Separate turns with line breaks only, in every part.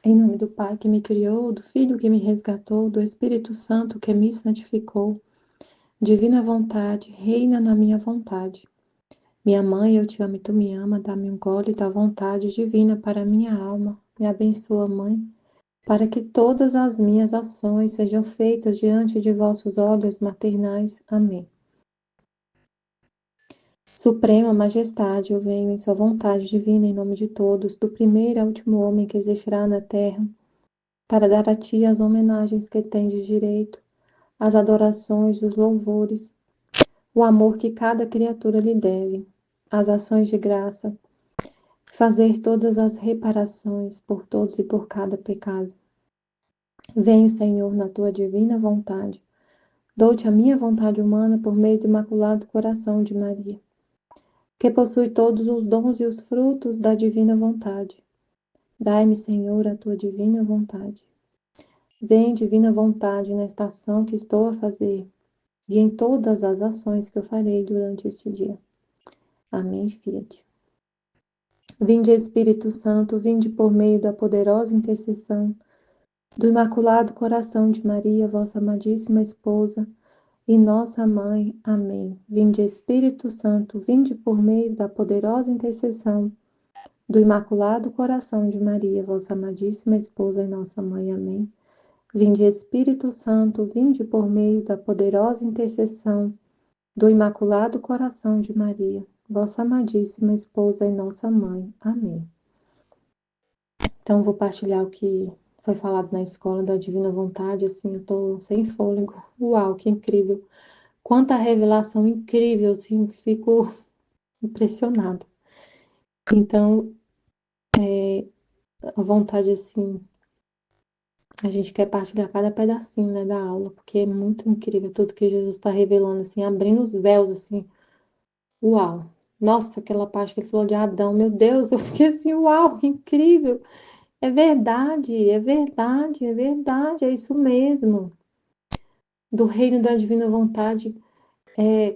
Em nome do Pai que me criou, do Filho que me resgatou, do Espírito Santo que me santificou. Divina vontade, reina na minha vontade. Minha mãe, eu te amo e tu me ama, dá-me um gole da vontade divina para minha alma. Me abençoa, Mãe, para que todas as minhas ações sejam feitas diante de vossos olhos maternais. Amém. Suprema Majestade, eu venho em sua vontade divina em nome de todos, do primeiro ao último homem que existirá na terra, para dar a ti as homenagens que tens de direito, as adorações, os louvores, o amor que cada criatura lhe deve, as ações de graça, fazer todas as reparações por todos e por cada pecado. Venho, Senhor, na tua divina vontade. Dou-te a minha vontade humana por meio do Imaculado Coração de Maria, que possui todos os dons e os frutos da divina vontade. Dai-me, Senhor, a tua divina vontade. Vem, divina vontade, nesta ação que estou a fazer e em todas as ações que eu farei durante este dia. Amém, Fiat. Vinde, Espírito Santo, vinde por meio da poderosa intercessão do Imaculado Coração de Maria, vossa amadíssima esposa e nossa mãe. Amém. Vinde, Espírito Santo, vinde por meio da poderosa intercessão do Imaculado Coração de Maria, vossa amadíssima esposa e nossa mãe. Amém. Vinde, Espírito Santo, vinde por meio da poderosa intercessão do Imaculado Coração de Maria, vossa amadíssima esposa e nossa mãe. Amém. Então, vou partilhar o que foi falado na escola da Divina Vontade, assim, eu tô sem fôlego. Uau, que incrível! Quanta revelação incrível, assim, fico impressionada. Então, a vontade, assim, a gente quer partilhar cada pedacinho, né, da aula, porque é muito incrível tudo que Jesus está revelando, assim, abrindo os véus, assim. Uau! Nossa, aquela parte que ele falou de Adão, meu Deus, eu fiquei assim, uau, que incrível! É verdade, é verdade, é verdade, é isso mesmo. Do reino da divina vontade,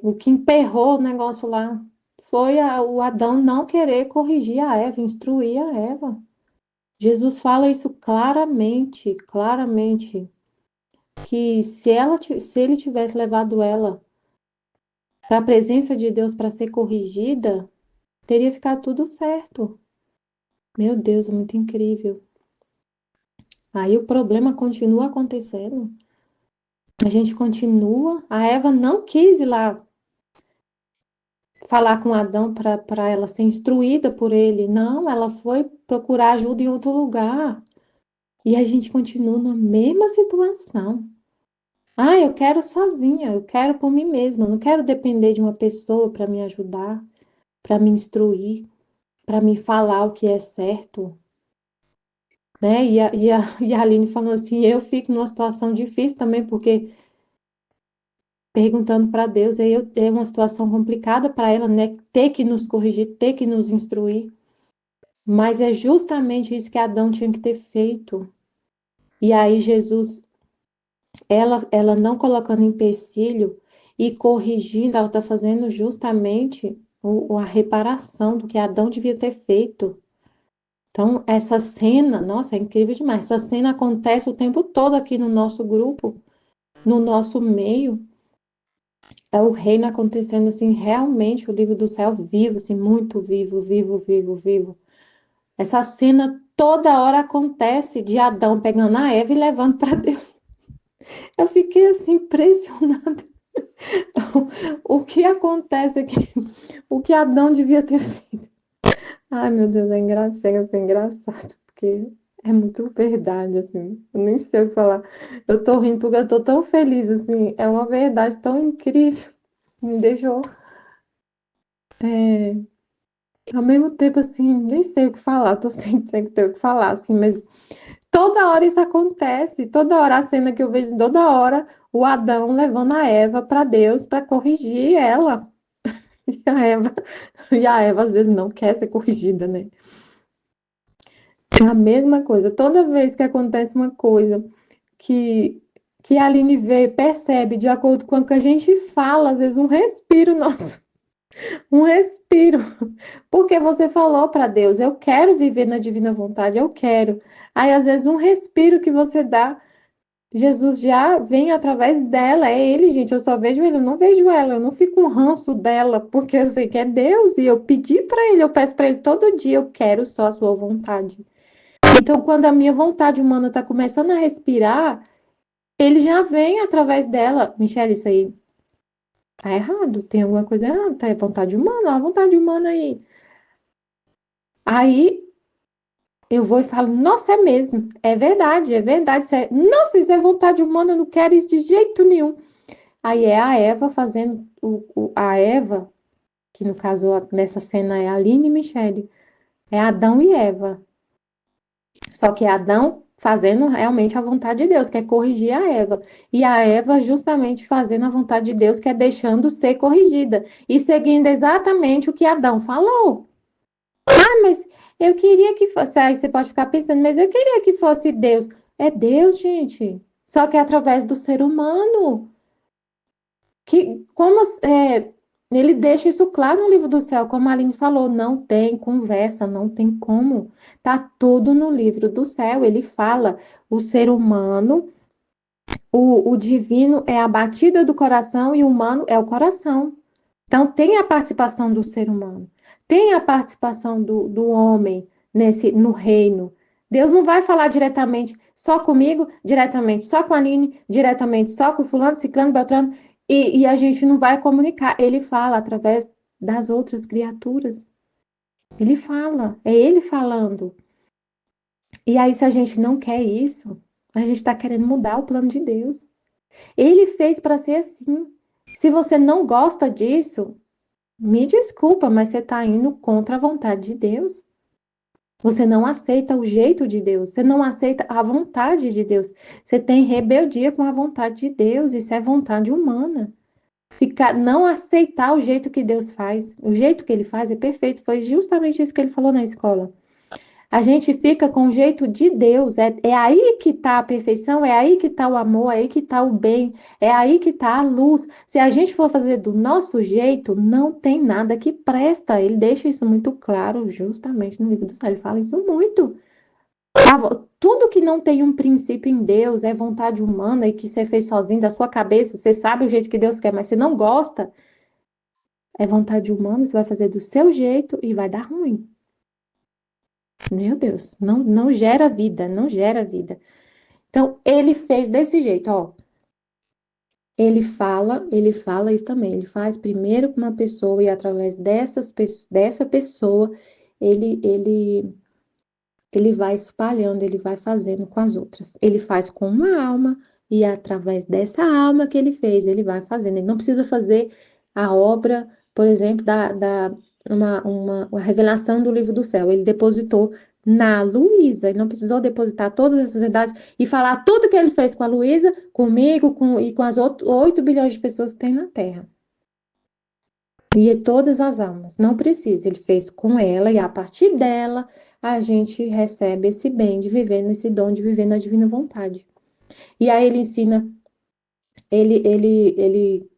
o que emperrou o negócio lá foi o Adão não querer corrigir a Eva, instruir a Eva. Jesus fala isso claramente, claramente, que se ele tivesse levado ela para a presença de Deus para ser corrigida, teria ficado tudo certo. Meu Deus, é muito incrível. Aí o problema continua acontecendo. A gente continua. A Eva não quis ir lá falar com Adão para ela ser instruída por ele. Não, ela foi procurar ajuda em outro lugar. E a gente continua na mesma situação. Ah, eu quero sozinha, eu quero por mim mesma, eu não quero depender de uma pessoa para me ajudar, para me instruir, para me falar o que é certo. Né? E a Aline falou assim, eu fico numa situação difícil também, porque perguntando para Deus, aí eu tenho uma situação complicada para ela, né? Ter que nos corrigir, ter que nos instruir. Mas é justamente isso que Adão tinha que ter feito. E aí Jesus, ela não colocando empecilho e corrigindo, ela está fazendo justamente a reparação do que Adão devia ter feito. Então, essa cena, nossa, é incrível demais. Essa cena acontece o tempo todo aqui no nosso grupo, no nosso meio. É o reino acontecendo assim, realmente o livro do céu vivo, assim, muito vivo, vivo, vivo, vivo. Essa cena toda hora acontece de Adão pegando a Eva e levando para Deus. Eu fiquei assim impressionada. O que acontece aqui? O que Adão devia ter feito? Ai, meu Deus, chega a ser engraçado, porque é muito verdade, assim. Eu nem sei o que falar. Eu tô rindo porque eu tô tão feliz, assim. É uma verdade tão incrível. Me deixou. Ao mesmo tempo, assim, nem sei o que falar, tô sem ter o que falar, assim, mas toda hora isso acontece, toda hora a cena que eu vejo, toda hora o Adão levando a Eva para Deus para corrigir ela. E a Eva às vezes não quer ser corrigida, né? É a mesma coisa, toda vez que acontece uma coisa que, que a Aline vê, percebe, de acordo com o que a gente fala, às vezes um respiro nosso. Um respiro. Porque você falou para Deus, eu quero viver na divina vontade, eu quero. Aí, às vezes, um respiro que você dá, Jesus já vem através dela. É ele, gente. Eu só vejo ele, eu não vejo ela. Eu não fico com ranço dela, porque eu sei que é Deus. E eu pedi para ele, eu peço para ele todo dia, eu quero só a sua vontade. Então, quando a minha vontade humana está começando a respirar, ele já vem através dela. Michelle, isso aí tá errado. Tem alguma coisa errada. Tá, é vontade humana, a vontade humana aí. Aí eu vou e falo, nossa, é mesmo, é verdade, é verdade. Nossa, isso é vontade humana, eu não quero isso de jeito nenhum. Aí é a Eva fazendo, a Eva, que no caso nessa cena é a Aline e Michele, é Adão e Eva. Só que é Adão fazendo realmente a vontade de Deus, que é corrigir a Eva. E a Eva justamente fazendo a vontade de Deus, que é deixando ser corrigida. E seguindo exatamente o que Adão falou. Mas eu queria que fosse. Aí você pode ficar pensando, mas eu queria que fosse Deus. É Deus, gente. Só que é através do ser humano. Que, como ele deixa isso claro no livro do céu, como a Aline falou, não tem conversa, não tem como. Tá tudo no livro do céu. Ele fala, o ser humano, o divino é a batida do coração e o humano é o coração. Então, tem a participação do ser humano, tem a participação do homem no reino. Deus não vai falar diretamente só comigo, diretamente só com a Aline, diretamente só com fulano, ciclano, beltrano, e a gente não vai comunicar. Ele fala através das outras criaturas. Ele fala, é ele falando. E aí, se a gente não quer isso, a gente está querendo mudar o plano de Deus. Ele fez para ser assim. Se você não gosta disso, me desculpa, mas você está indo contra a vontade de Deus. Você não aceita o jeito de Deus, você não aceita a vontade de Deus. Você tem rebeldia com a vontade de Deus, isso é vontade humana. Não aceitar o jeito que Deus faz. O jeito que ele faz é perfeito. Foi justamente isso que ele falou na escola. A gente fica com o jeito de Deus. É aí que está a perfeição, é aí que está o amor, é aí que está o bem, é aí que está a luz. Se a gente for fazer do nosso jeito, não tem nada que presta. Ele deixa isso muito claro, justamente no livro do céu. Ele fala isso muito. Tudo que não tem um princípio em Deus é vontade humana e que você fez sozinho da sua cabeça. Você sabe o jeito que Deus quer, mas você não gosta. É vontade humana, você vai fazer do seu jeito e vai dar ruim. Meu Deus, não gera vida, não gera vida. Então, ele fez desse jeito, ó. Ele fala isso também. Ele faz primeiro com uma pessoa e através dessa pessoa, ele, ele, ele vai espalhando, ele vai fazendo com as outras. Ele faz com uma alma e através dessa alma que ele fez, ele vai fazendo. Ele não precisa fazer a obra, por exemplo, uma revelação do livro do céu. Ele depositou na Luísa, ele não precisou depositar todas essas verdades e falar tudo que ele fez com a Luísa, comigo e com as 8 bilhões de pessoas que tem na Terra. E todas as almas. Não precisa, ele fez com ela e a partir dela a gente recebe esse bem de viver nesse dom de viver na divina vontade. E aí ele ensina, ele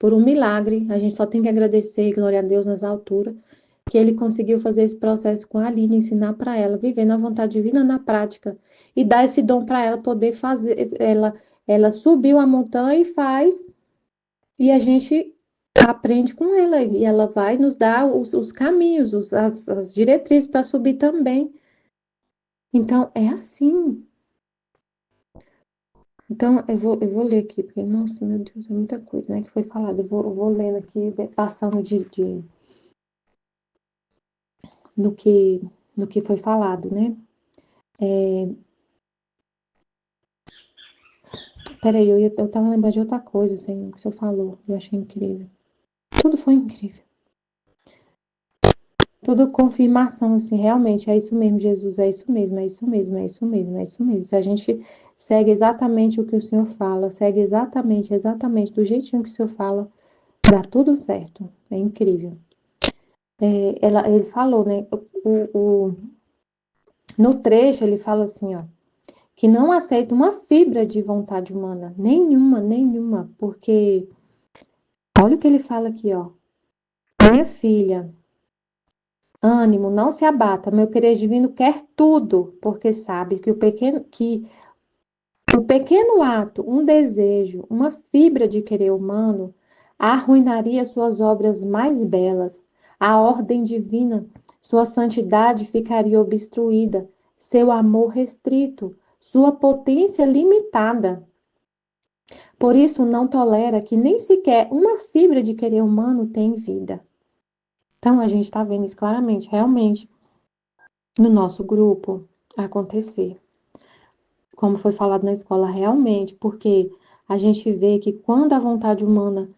por um milagre, a gente só tem que agradecer, glória a Deus nas alturas, que ele conseguiu fazer esse processo com a Aline, ensinar para ela, viver na vontade divina na prática, e dar esse dom para ela poder fazer, ela subiu a montanha e faz, e a gente aprende com ela, e ela vai nos dar os caminhos, as diretrizes para subir também. Então, é assim. Então, eu vou ler aqui, porque, nossa, meu Deus, é muita coisa, né, que foi falado. Eu vou lendo aqui, passando no que, no que foi falado, né? Peraí, eu tava lembrando de outra coisa, assim, que o senhor falou, eu achei incrível. Tudo foi incrível. Tudo confirmação, assim, realmente, é isso mesmo, Jesus, é isso mesmo, é isso mesmo, é isso mesmo, é isso mesmo. Se a gente segue exatamente o que o Senhor fala, segue exatamente do jeitinho que o Senhor fala, dá tudo certo. É incrível. Ele falou, né? No trecho, ele fala assim, ó, que não aceita uma fibra de vontade humana, nenhuma, nenhuma, porque olha o que ele fala aqui, ó. Minha filha, ânimo, não se abata. Meu querer divino quer tudo, porque sabe que o pequeno ato, um desejo, uma fibra de querer humano, arruinaria suas obras mais belas. A ordem divina, sua santidade ficaria obstruída, seu amor restrito, sua potência limitada. Por isso, não tolera que nem sequer uma fibra de querer humano tem vida. Então, a gente está vendo isso claramente, realmente, no nosso grupo acontecer. Como foi falado na escola, realmente, porque a gente vê que quando a vontade humana,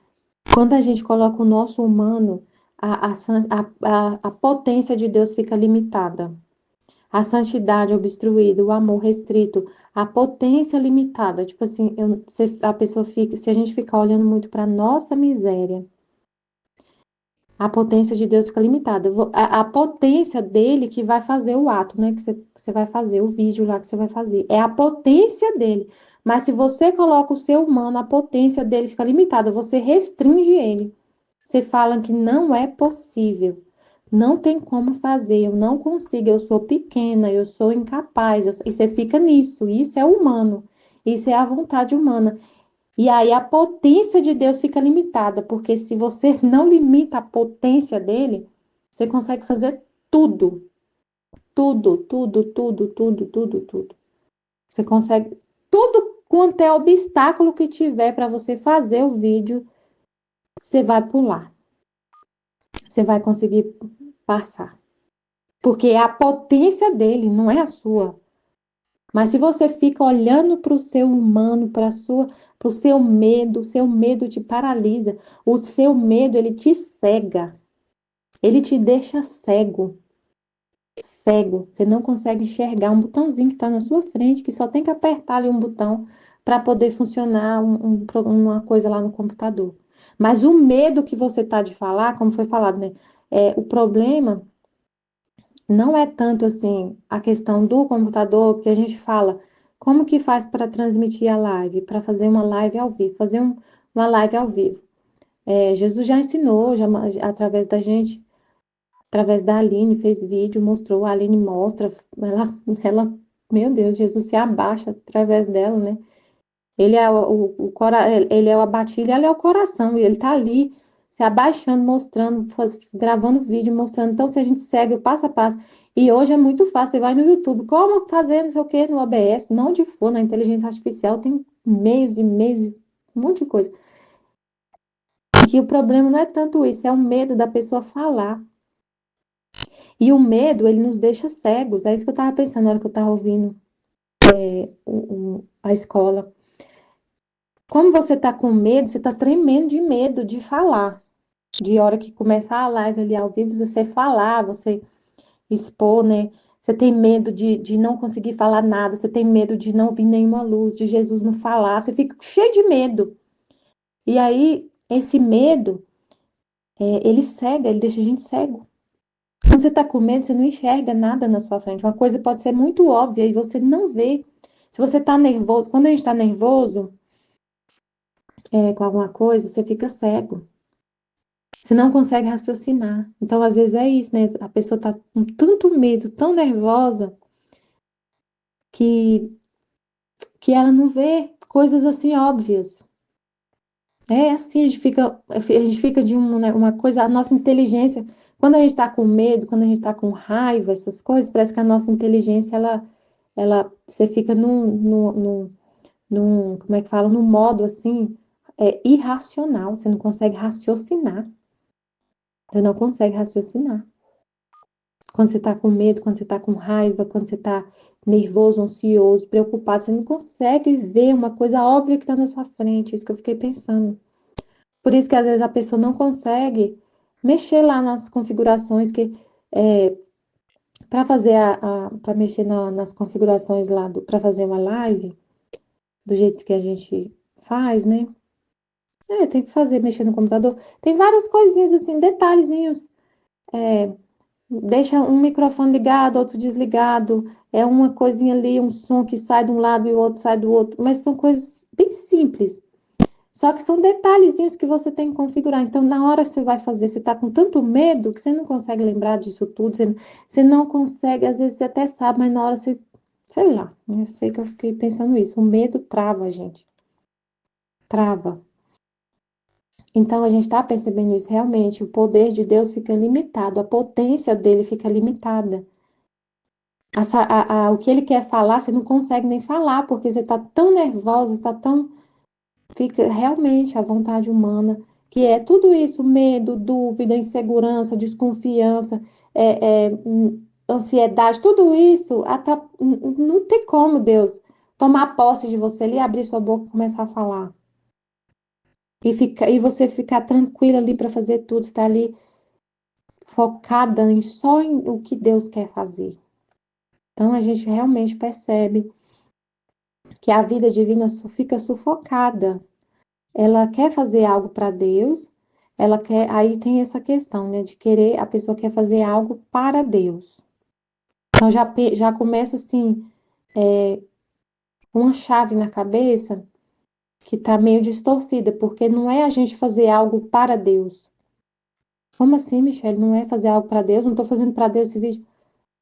quando a gente coloca o nosso humano, a potência de Deus fica limitada. A santidade obstruída, o amor restrito, a potência limitada. Tipo assim, a pessoa fica, se a gente ficar olhando muito para nossa miséria, a potência de Deus fica limitada. A potência dele que vai fazer o ato, né? Que você vai fazer, o vídeo lá que você vai fazer. É a potência dele. Mas se você coloca o ser humano, a potência dele fica limitada. Você restringe ele. Você fala que não é possível. Não tem como fazer, eu não consigo, eu sou pequena, eu sou incapaz. E você fica nisso. Isso é humano. Isso é a vontade humana. E aí a potência de Deus fica limitada, porque se você não limita a potência dele, você consegue fazer tudo, tudo, tudo, tudo, tudo, tudo, tudo. Você consegue tudo quanto é obstáculo que tiver para você fazer o vídeo, você vai pular. Você vai conseguir passar. Porque é a potência dele, não é a sua. Mas se você fica olhando para o seu humano, para o seu medo te paralisa. O seu medo, ele te cega. Ele te deixa cego. Cego. Você não consegue enxergar um botãozinho que está na sua frente, que só tem que apertar ali um botão para poder funcionar uma coisa lá no computador. Mas o medo que você tá de falar, como foi falado, né? O problema não é tanto assim a questão do computador, porque a gente fala como que faz para transmitir a live, para fazer uma live ao vivo, uma live ao vivo. Jesus já ensinou, através da gente, através da Aline, fez vídeo, mostrou, a Aline mostra, ela, meu Deus, Jesus se abaixa através dela, né? Ele é ele é a batilha, ela é o coração, e ele tá ali se abaixando, mostrando, gravando vídeo, mostrando. Então, se a gente segue o passo a passo, e hoje é muito fácil, você vai no YouTube, como fazer não sei o que no OBS, não onde for, na inteligência artificial, tem meios e meios, um monte de coisa. E que o problema não é tanto isso, é o medo da pessoa falar. E o medo, ele nos deixa cegos. É isso que eu tava pensando na hora que eu tava ouvindo a escola. Como você tá com medo, você tá tremendo de medo de falar. De hora que começar a live ali ao vivo, você falar, você expor, né? Você tem medo de não conseguir falar nada, você tem medo de não vir nenhuma luz, de Jesus não falar, você fica cheio de medo. E aí, esse medo, ele cega, ele deixa a gente cego. Quando você tá com medo, você não enxerga nada na sua frente. Uma coisa pode ser muito óbvia e você não vê. Se você tá nervoso, quando a gente tá nervoso, com alguma coisa, você fica cego. Você não consegue raciocinar. Então, às vezes é isso, né? A pessoa tá com tanto medo, tão nervosa, que, que ela não vê coisas assim óbvias. É assim, a gente fica de uma coisa, a nossa inteligência, quando a gente tá com medo, quando a gente tá com raiva, essas coisas, parece que a nossa inteligência, você fica como é que fala? Num modo assim, irracional, você não consegue raciocinar. Você não consegue raciocinar. Quando você está com medo, quando você está com raiva, quando você está nervoso, ansioso, preocupado, você não consegue ver uma coisa óbvia que está na sua frente. Isso que eu fiquei pensando. Por isso que às vezes a pessoa não consegue mexer lá nas configurações que para fazer para mexer nas configurações lá para fazer uma live do jeito que a gente faz, né? Tem que fazer, mexer no computador. Tem várias coisinhas assim, detalhezinhos. Deixa um microfone ligado, outro desligado, é uma coisinha ali, um som que sai de um lado e o outro sai do outro, mas são coisas bem simples. Só que são detalhezinhos que você tem que configurar. Então, na hora que você vai fazer, você está com tanto medo que você não consegue lembrar disso tudo, você não consegue, às vezes você até sabe, mas na hora você, sei lá, eu sei que eu fiquei pensando isso. O medo trava a gente. Trava. Então, a gente está percebendo isso realmente. O poder de Deus fica limitado, a potência dele fica limitada. O que ele quer falar, você não consegue nem falar, porque você está tão nervosa, está tão. Fica realmente a vontade humana, que é tudo isso: medo, dúvida, insegurança, desconfiança, ansiedade, tudo isso. Não tem como Deus tomar posse de você ali, abrir sua boca e começar a falar. E você ficar tranquila ali para fazer tudo, estar ali focada só em o que Deus quer fazer. Então a gente realmente percebe que a vida divina fica sufocada. Ela quer fazer algo para Deus, ela quer, aí tem essa questão, né, de querer, a pessoa quer fazer algo para Deus. Então já começa assim, uma chave na cabeça que tá meio distorcida, porque não é a gente fazer algo para Deus. Como assim, Michelle? Não é fazer algo para Deus? Não tô fazendo para Deus esse vídeo.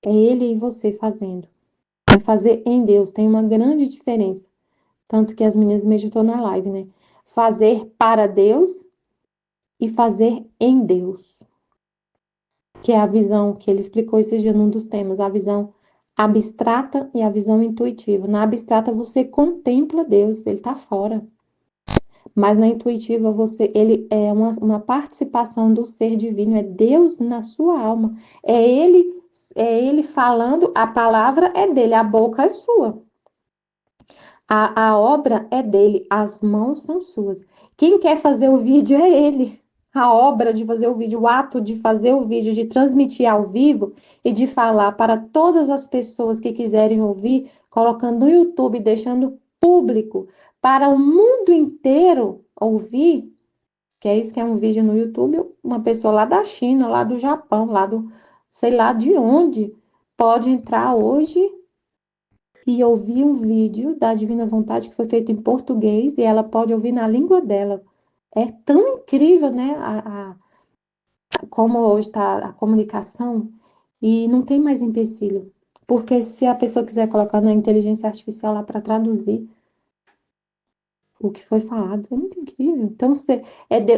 É Ele e você fazendo. É fazer em Deus. Tem uma grande diferença. Tanto que as meninas meditou na live, né? Fazer para Deus e fazer em Deus. Que é a visão que ele explicou esses dias num dos temas, a visão abstrata e a visão intuitiva. Na abstrata você contempla Deus, ele está fora. Mas na intuitiva ele é uma participação do ser divino, é Deus na sua alma. É ele falando, a palavra é dele, a boca é sua. A obra é dele, as mãos são suas. Quem quer fazer o vídeo é ele. A obra de fazer o vídeo, o ato de fazer o vídeo, de transmitir ao vivo e de falar para todas as pessoas que quiserem ouvir, colocando no YouTube, deixando público para o mundo inteiro ouvir, que é isso que é um vídeo no YouTube, uma pessoa lá da China, lá do Japão, lá do sei lá de onde, pode entrar hoje e ouvir um vídeo da Divina Vontade que foi feito em português e ela pode ouvir na língua dela. É tão incrível, né? Como hoje está a comunicação e não tem mais empecilho. Porque se a pessoa quiser colocar na inteligência artificial lá para traduzir o que foi falado, é muito incrível. Então,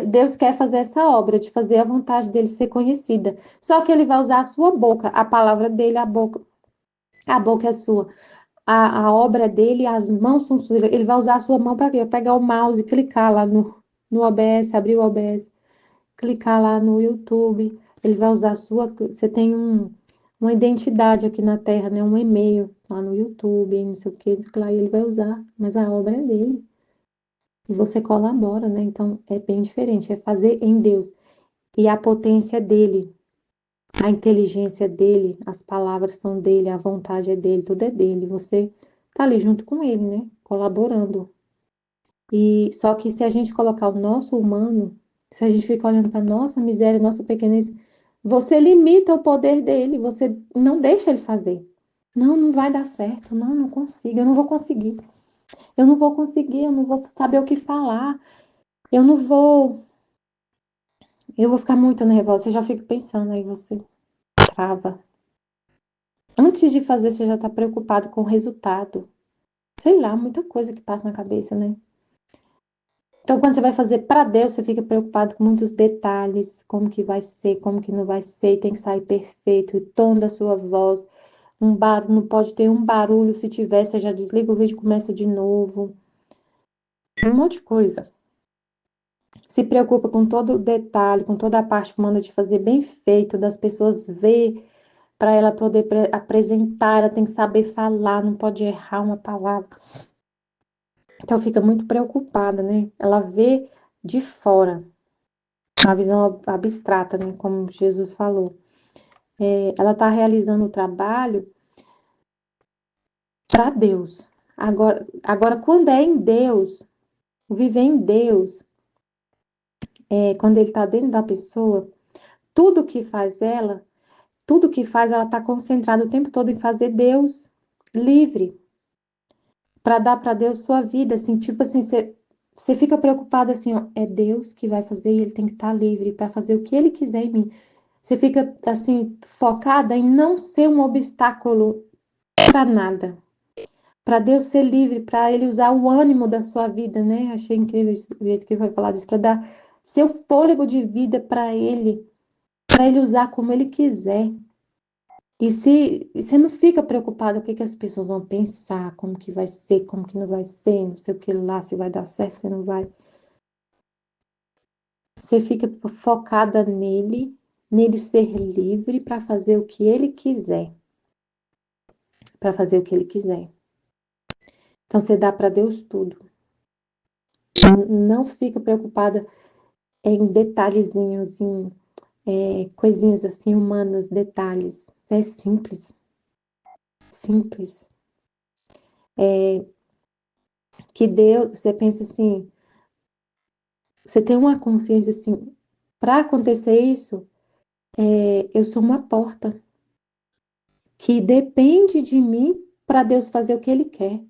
Deus quer fazer essa obra, de fazer a vontade dele ser conhecida. Só que ele vai usar a sua boca, a palavra dele, a boca é sua. A obra dele, as mãos são suas. Ele vai usar a sua mão para quê? Pegar o mouse, clicar lá no OBS, abrir o OBS, clicar lá no YouTube. Ele vai usar a sua. Você tem uma identidade aqui na Terra, né? Um e-mail lá no YouTube, não sei o que, lá ele vai usar. Mas a obra é dele. E você colabora, né? Então é bem diferente. É fazer em Deus. E a potência é dele. A inteligência é dele, as palavras são dele, a vontade é dele, tudo é dele. Você tá ali junto com ele, né? Colaborando. E só que se a gente colocar o nosso humano, se a gente ficar olhando para nossa miséria, nossa pequenez, você limita o poder dele, você não deixa ele fazer. Não, não vai dar certo. Não, não consigo, eu não vou conseguir. Eu não vou conseguir, eu não vou saber o que falar. Eu não vou. Eu vou ficar muito nervosa. Você já fica pensando aí, você trava. Antes de fazer, você já está preocupado com o resultado. Sei lá, muita coisa que passa na cabeça, né? Então, quando você vai fazer para Deus, você fica preocupado com muitos detalhes, como que vai ser, como que não vai ser, tem que sair perfeito, o tom da sua voz, não pode ter um barulho, se tiver, você já desliga o vídeo e começa de novo. Um monte de coisa. Se preocupa com todo o detalhe, com toda a parte humana de fazer bem feito, das pessoas ver, para ela poder apresentar, ela tem que saber falar, não pode errar uma palavra. Então fica muito preocupada, né? Ela vê de fora, a visão abstrata, né? Como Jesus falou. Ela está realizando o trabalho para Deus. Agora, quando é em Deus, viver em Deus, quando ele está dentro da pessoa, tudo que faz ela está concentrada o tempo todo em fazer Deus livre, para dar para Deus sua vida, assim, tipo assim, Você fica preocupada assim, ó, é Deus que vai fazer e ele tem que estar livre para fazer o que ele quiser em mim. Você fica assim focada em não ser um obstáculo para nada. Para Deus ser livre, para ele usar o ânimo da sua vida, né? Achei incrível o jeito que ele vai falar disso, para dar seu fôlego de vida para ele usar como ele quiser. E se você não fica preocupado com o que as pessoas vão pensar, como que vai ser, como que não vai ser, não sei o que lá, se vai dar certo, se não vai. Você fica focada nele ser livre para fazer o que ele quiser, para fazer o que ele quiser. Então você dá para Deus tudo. Não fica preocupada em detalhezinhos, em coisinhas assim humanas, detalhes. É simples, simples. Que Deus, você pensa assim, você tem uma consciência assim, para acontecer isso, eu sou uma porta que depende de mim para Deus fazer o que Ele quer.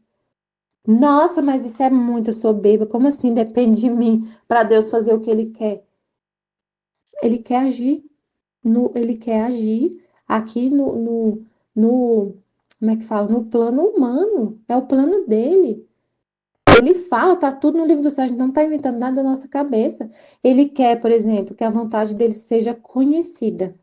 Nossa, mas isso é muita soberba. Como assim depende de mim para Deus fazer o que Ele quer? Ele quer agir. Ele quer agir aqui no, como é que fala? No plano humano. É o plano dele. Ele fala, tá tudo no livro do céu, a gente não tá inventando nada da nossa cabeça. Ele quer, por exemplo, que a vontade dele seja conhecida.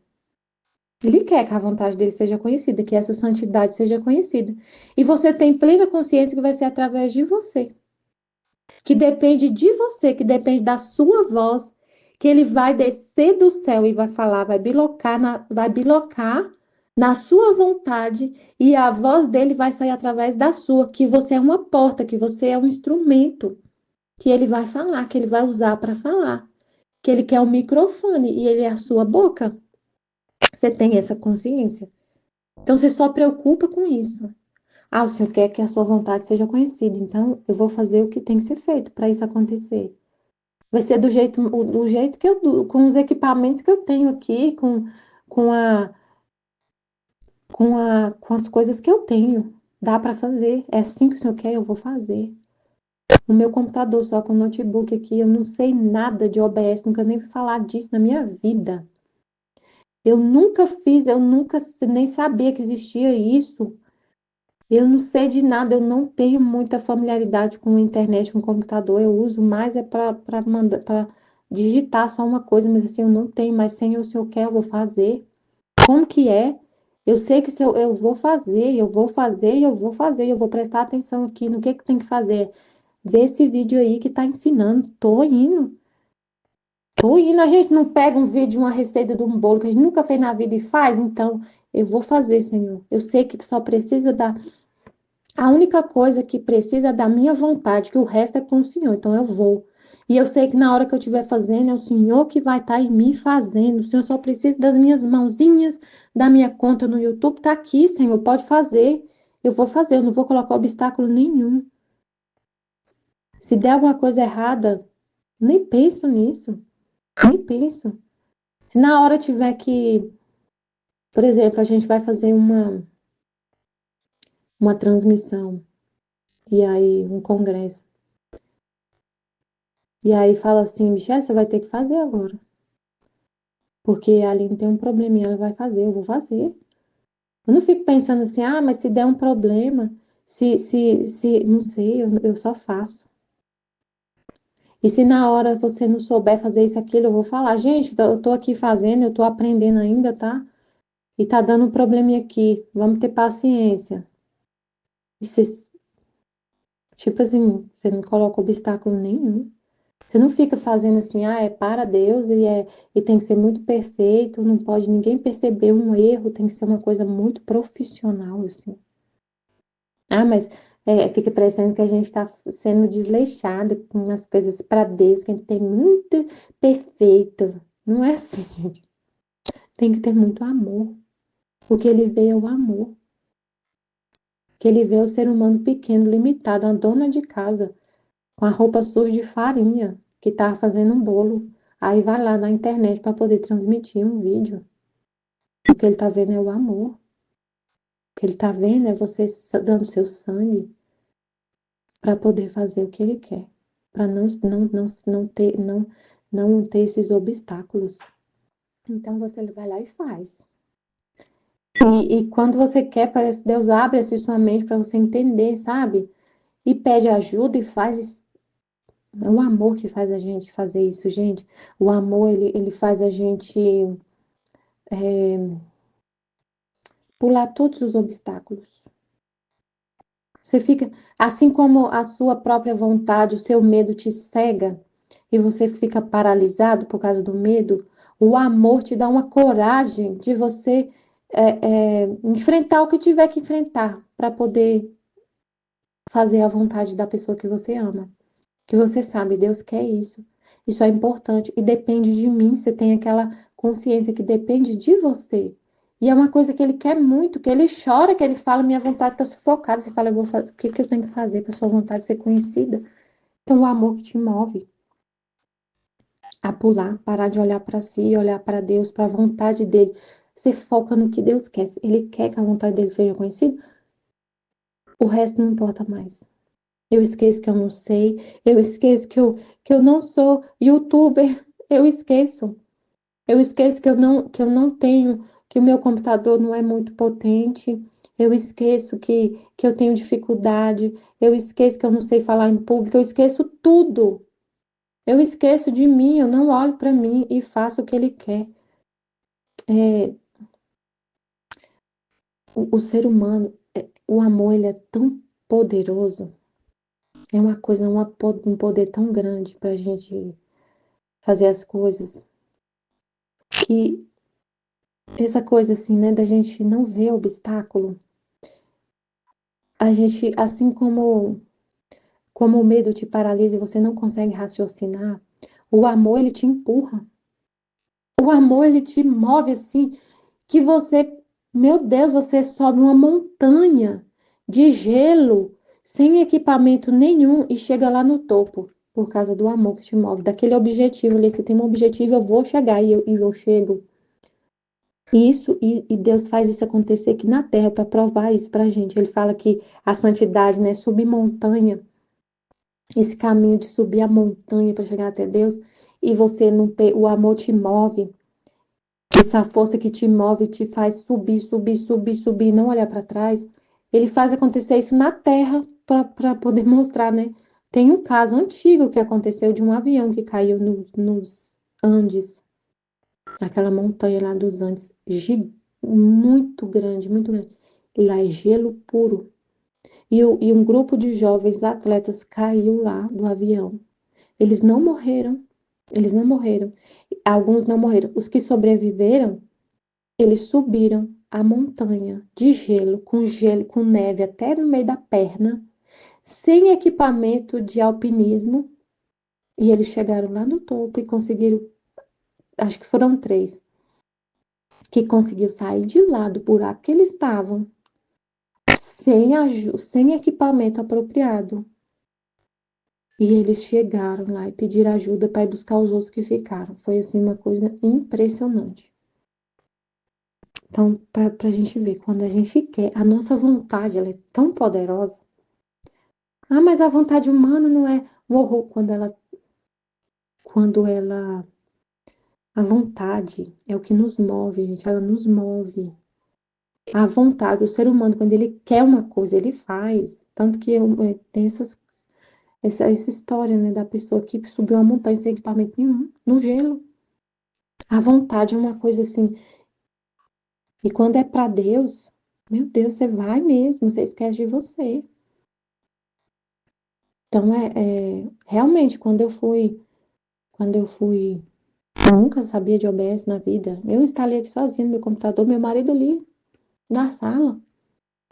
Ele quer que a vontade dele seja conhecida, que essa santidade seja conhecida. E você tem plena consciência que vai ser através de você, que depende de você, que depende da sua voz, que ele vai descer do céu e vai falar, vai bilocar na sua vontade e a voz dele vai sair através da sua, que você é uma porta, que você é um instrumento, que ele vai falar, que ele vai usar para falar, que ele quer um microfone e ele é a sua boca. Você tem essa consciência. Então você só preocupa com isso. Ah, o Senhor quer que a sua vontade seja conhecida, então eu vou fazer o que tem que ser feito para isso acontecer. Vai ser do jeito que com os equipamentos que eu tenho aqui, com, a, com as coisas que eu tenho. Dá para fazer. É assim que o Senhor quer, eu vou fazer. O meu computador, só com o notebook aqui, eu não sei nada de OBS, nunca nem fui falar disso na minha vida. Eu nunca fiz, eu nunca nem sabia que existia isso. Eu não sei de nada, eu não tenho muita familiaridade com a internet, com o computador. Eu uso mais para mandar, para digitar só uma coisa, mas assim, eu não tenho, mas se eu quer, eu vou fazer. Como que é? Eu sei que se eu vou fazer, eu vou fazer e eu vou fazer, eu vou prestar atenção aqui no que tem que fazer. Ver esse vídeo aí que tá ensinando. Tô indo. Tô indo. A gente não pega um vídeo, uma receita de um bolo que a gente nunca fez na vida e faz, então eu vou fazer, Senhor. Eu sei que só precisa da A única coisa que precisa é da minha vontade, que o resto é com o Senhor. Então eu vou. E eu sei que na hora que eu estiver fazendo, é o Senhor que vai estar em mim fazendo. O Senhor só precisa das minhas mãozinhas, da minha conta no YouTube. Tá aqui, Senhor, pode fazer. Eu vou fazer, eu não vou colocar obstáculo nenhum. Se der alguma coisa errada, nem penso nisso. Nem penso. Se na hora tiver que, por exemplo, a gente vai fazer uma transmissão, e aí, um congresso. E aí fala assim, Michelle, você vai ter que fazer agora. Porque a Aline tem um probleminha, ela vai fazer, eu vou fazer. Eu não fico pensando assim, ah, mas se der um problema, não sei, eu só faço. E se na hora você não souber fazer isso, aquilo, eu vou falar, gente, eu tô aqui fazendo, eu tô aprendendo ainda, tá? E tá dando um probleminha aqui, vamos ter paciência. E você, tipo assim, você não coloca obstáculo nenhum. Você não fica fazendo assim, ah, é para Deus e tem que ser muito perfeito, não pode ninguém perceber um erro, tem que ser uma coisa muito profissional, assim. Ah, mas fica parecendo que a gente está sendo desleixado com as coisas para Deus, que a gente tem muito perfeito. Não é assim, gente. Tem que ter muito amor. O que ele vê é o amor. Que ele vê o ser humano pequeno, limitado, a dona de casa, com a roupa suja de farinha, que tá fazendo um bolo. Aí vai lá na internet para poder transmitir um vídeo. O que ele tá vendo é o amor. O que ele tá vendo é você dando seu sangue para poder fazer o que ele quer. para não ter esses obstáculos. Então você vai lá e faz. E quando você quer, parece que Deus abre assim sua mente para você entender, sabe? E pede ajuda e faz. É o amor que faz a gente fazer isso, gente. O amor, ele faz a gente pular todos os obstáculos. Você fica, assim como a sua própria vontade, o seu medo te cega e você fica paralisado por causa do medo, o amor te dá uma coragem de você enfrentar o que tiver que enfrentar para poder fazer a vontade da pessoa que você ama. Que você sabe, Deus quer isso. Isso é importante e depende de mim. Você tem aquela consciência que depende de você. E é uma coisa que ele quer muito, que ele chora, que ele fala, minha vontade está sufocada. Você fala, eu vou fazer, o que que eu tenho que fazer para sua vontade ser conhecida? Então, o amor que te move a pular, parar de olhar para si, olhar para Deus, para a vontade dele. Você foca no que Deus quer. Ele quer que a vontade dele seja conhecida, o resto não importa mais. Eu esqueço que eu não sei, eu esqueço que eu não sou youtuber, eu esqueço. Eu esqueço que eu não tenho, que o meu computador não é muito potente, eu esqueço que eu tenho dificuldade, eu esqueço que eu não sei falar em público, eu esqueço tudo. Eu esqueço de mim, eu não olho para mim e faço o que ele quer. É, o ser humano, o amor, ele é tão poderoso, é uma coisa, um poder tão grande para a gente fazer as coisas, que essa coisa assim, né, da gente não ver obstáculo, a gente, assim como o medo te paralisa e você não consegue raciocinar, o amor ele te empurra. O amor ele te move assim que você, meu Deus, você sobe uma montanha de gelo sem equipamento nenhum e chega lá no topo por causa do amor que te move, daquele objetivo ali, você tem um objetivo, eu vou chegar e eu chego. E Deus faz isso acontecer aqui na terra para provar isso pra gente. Ele fala que a santidade, né, subir montanha, esse caminho de subir a montanha para chegar até Deus, e você não ter, o amor te move, essa força que te move te faz subir, subir, subir, subir, não olhar para trás. Ele faz acontecer isso na terra para poder mostrar, né? Tem um caso antigo que aconteceu de um avião que caiu nos Andes, aquela montanha lá dos Andes, muito grande, muito grande. E lá é gelo puro. E um grupo de jovens atletas caiu lá do avião. Eles não morreram. Eles não morreram. Alguns não morreram. Os que sobreviveram, eles subiram a montanha de gelo, com neve até no meio da perna, sem equipamento de alpinismo. E eles chegaram lá no topo e conseguiram, acho que foram três, que conseguiu sair de lá do buraco que eles estavam, sem equipamento apropriado. E eles chegaram lá e pediram ajuda para ir buscar os outros que ficaram. Foi assim uma coisa impressionante. Então, para a gente ver, quando a gente quer, a nossa vontade ela é tão poderosa. Ah, mas a vontade humana não é um horror quando ela, a vontade é o que nos move, gente, ela nos move. A vontade, o ser humano, quando ele quer uma coisa, ele faz. Tanto que tem essa história, né, da pessoa que subiu uma montanha sem equipamento nenhum, no gelo. A vontade é uma coisa assim. E quando é para Deus, meu Deus, você vai mesmo, você esquece de você. Então, realmente, quando eu fui, eu nunca sabia de OBS na vida. Eu instalei aqui sozinha no meu computador, meu marido ali na sala.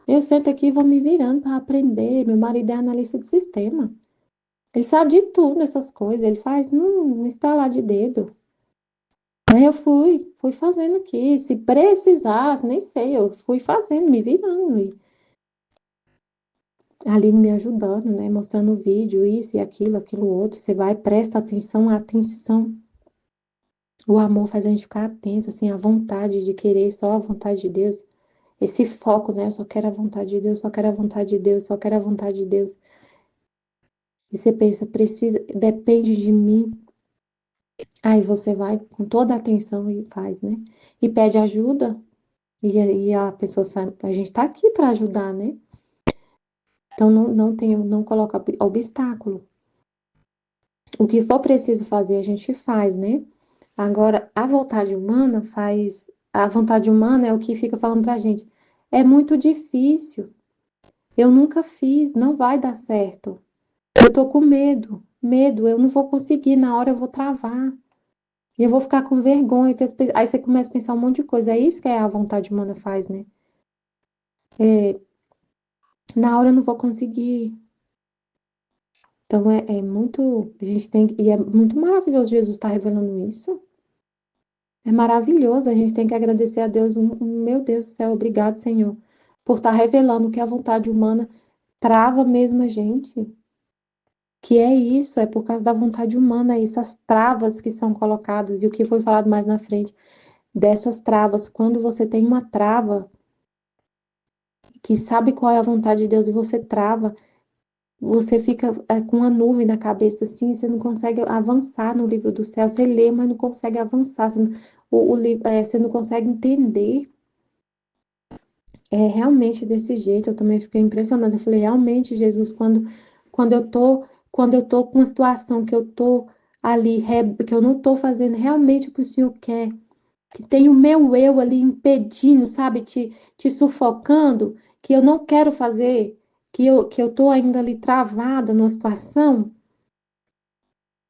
Eu sento aqui e vou me virando para aprender. Meu marido é analista de sistema. Ele sabe de tudo essas coisas. Ele faz no instalar de dedo. Aí eu fui fazendo aqui. Se precisasse, nem sei, eu fui fazendo, me virando. E ali me ajudando, né? Mostrando o vídeo, isso e aquilo outro. Você vai, presta atenção, atenção. O amor faz a gente ficar atento, assim, a vontade de querer só a vontade de Deus. Esse foco, né? Eu só quero a vontade de Deus, só quero a vontade de Deus, só quero a vontade de Deus. e você pensa, precisa, depende de mim. Aí você vai com toda a atenção e faz, né? E pede ajuda, e a pessoa sabe, a gente tá aqui para ajudar, né? Então não coloca obstáculo. O que for preciso fazer, a gente faz, né? Agora, a vontade humana é o que fica falando pra gente. É muito difícil. Eu nunca fiz, não vai dar certo. Eu tô com medo, eu não vou conseguir, na hora eu vou travar. E eu vou ficar com vergonha. Aí você começa a pensar um monte de coisa. É isso que a vontade humana faz, né? Na hora eu não vou conseguir. Então é muito. A gente tem. E é muito maravilhoso Jesus estar revelando isso. É maravilhoso. A gente tem que agradecer a Deus. Meu Deus do céu, obrigado, Senhor, por estar revelando que a vontade humana trava mesmo a gente. Que é isso, é por causa da vontade humana, essas travas que são colocadas, e o que foi falado mais na frente, dessas travas. Quando você tem uma trava, que sabe qual é a vontade de Deus e você trava, você fica com uma nuvem na cabeça assim, você não consegue avançar no livro do céu, você lê, mas não consegue avançar, você não consegue entender. É realmente desse jeito, eu também fiquei impressionada. Eu falei, realmente, Jesus, quando eu tô, quando eu tô com uma situação que eu tô ali, que eu não tô fazendo realmente o que o Senhor quer, que tem o meu eu ali impedindo, sabe, te sufocando, que eu não quero fazer, que eu tô ainda ali travada numa situação,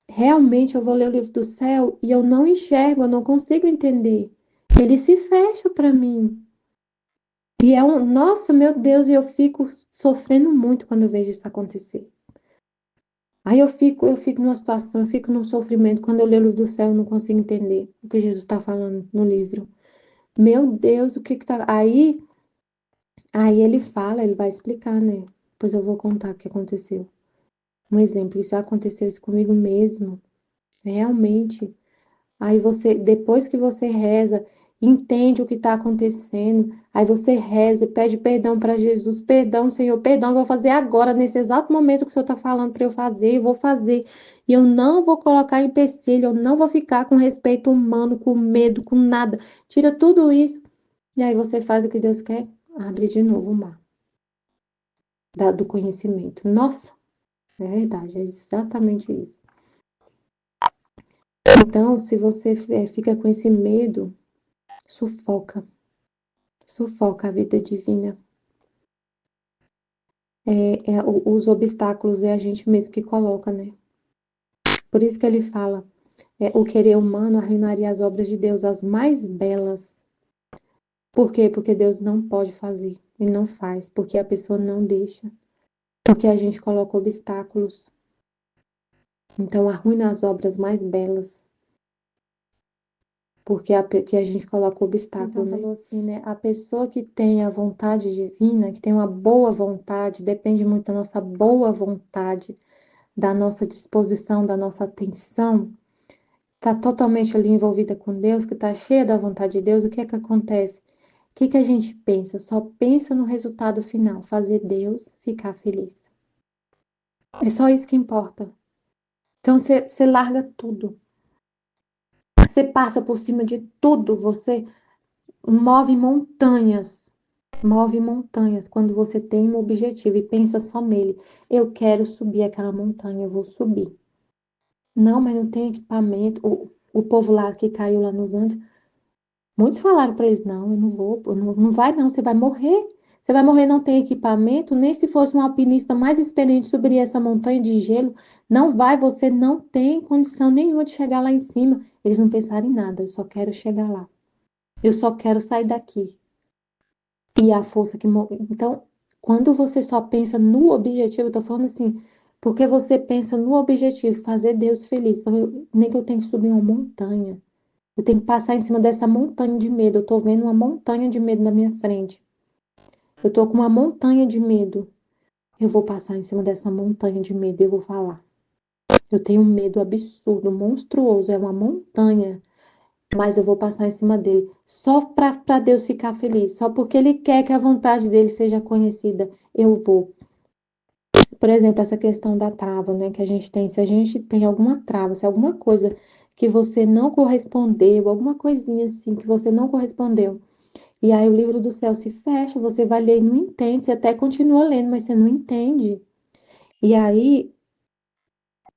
realmente eu vou ler o livro do céu e eu não enxergo, eu não consigo entender. Ele se fecha para mim. E nossa, meu Deus, e eu fico sofrendo muito quando eu vejo isso acontecer. Aí eu fico numa situação, eu fico num sofrimento. Quando eu leio o livro do céu, eu não consigo entender o que Jesus está falando no livro. Meu Deus, o que que tá. Aí ele fala, ele vai explicar, né? Depois eu vou contar o que aconteceu. Um exemplo, isso aconteceu isso comigo mesmo, realmente. Aí depois que você reza, entende o que está acontecendo, aí você reza, pede perdão para Jesus, perdão, Senhor, perdão, eu vou fazer agora, nesse exato momento que o Senhor está falando para eu fazer, eu vou fazer. E eu não vou colocar empecilho, eu não vou ficar com respeito humano, com medo, com nada. Tira tudo isso, e aí você faz o que Deus quer, abre de novo o mar do conhecimento. Nossa, é verdade, é exatamente isso. Então, se você fica com esse medo, sufoca a vida divina. Os obstáculos é a gente mesmo que coloca, né? Por isso que ele fala, o querer humano arruinaria as obras de Deus, as mais belas. Por quê? Porque Deus não pode fazer, ele não faz, porque a pessoa não deixa, porque a gente coloca obstáculos. Então arruina as obras mais belas, porque que a gente coloca obstáculo, então, né? Falou assim, né? A pessoa que tem a vontade divina, que tem uma boa vontade, depende muito da nossa boa vontade, da nossa disposição, da nossa atenção, está totalmente ali envolvida com Deus, que está cheia da vontade de Deus, o que é que acontece? O que que a gente pensa? Só pensa no resultado final, fazer Deus ficar feliz. É só isso que importa. Então você larga tudo. Você passa por cima de tudo, você move montanhas quando você tem um objetivo e pensa só nele. Eu quero subir aquela montanha, eu vou subir. Não, mas não tem equipamento. O povo lá que caiu lá nos Andes, muitos falaram para eles: não, eu não vou, não vai não, você vai morrer. Você vai morrer, não tem equipamento, nem se fosse um alpinista mais experiente subiria essa montanha de gelo. Não vai, você não tem condição nenhuma de chegar lá em cima. Eles não pensaram em nada, eu só quero chegar lá. Eu só quero sair daqui. E a força que move. Então, quando você só pensa no objetivo, eu tô falando assim, porque você pensa no objetivo, fazer Deus feliz. Então, nem que eu tenha que subir uma montanha. Eu tenho que passar em cima dessa montanha de medo. Eu tô vendo uma montanha de medo na minha frente. Eu tô com uma montanha de medo. Eu vou passar em cima dessa montanha de medo e eu vou falar. Eu tenho um medo absurdo, monstruoso, é uma montanha, mas eu vou passar em cima dele só para Deus ficar feliz, só porque Ele quer que a vontade dele seja conhecida. Eu vou. Por exemplo, essa questão da trava, né, que a gente tem, se a gente tem alguma trava, se alguma coisa que você não correspondeu, alguma coisinha assim que você não correspondeu, e aí o livro do céu se fecha, você vai ler e não entende, você até continua lendo, mas você não entende. E aí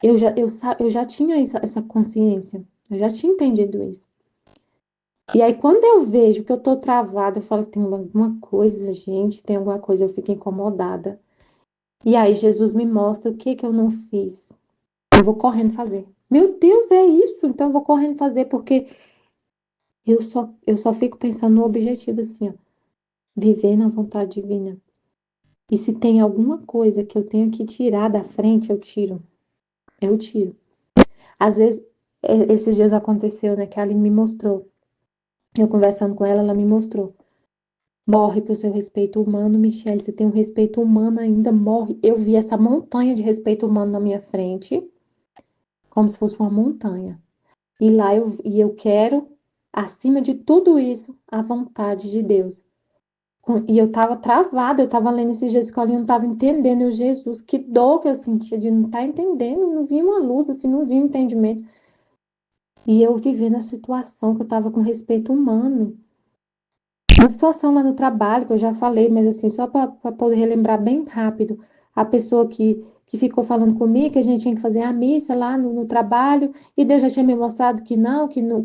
eu já tinha essa consciência, eu já tinha entendido isso. E aí, quando eu vejo que eu tô travada, eu falo, tem alguma coisa, gente, tem alguma coisa, eu fico incomodada. E aí, Jesus me mostra o que que eu não fiz. Eu vou correndo fazer. Meu Deus, é isso? Então eu vou correndo fazer, porque eu só fico pensando no objetivo, assim, ó, viver na vontade divina. E se tem alguma coisa que eu tenho que tirar da frente, eu tiro. Eu tiro. Às vezes, esses dias aconteceu, né, que a Aline me mostrou. Eu conversando com ela, ela me mostrou. Morre por seu respeito humano, Michele. Você tem um respeito humano ainda, morre. Eu vi essa montanha de respeito humano na minha frente, como se fosse uma montanha. E eu quero, acima de tudo isso, a vontade de Deus. E eu tava travada, eu tava lendo esses dias que eu não tava entendendo. Eu, Jesus, que dor que eu sentia de não estar entendendo, não vi uma luz, assim, não vi um entendimento. E eu vivendo a situação que eu tava com respeito humano. Uma situação lá no trabalho, que eu já falei, mas assim, só para poder relembrar bem rápido, a pessoa que ficou falando comigo que a gente tinha que fazer a missa lá no trabalho, e Deus já tinha me mostrado que não, que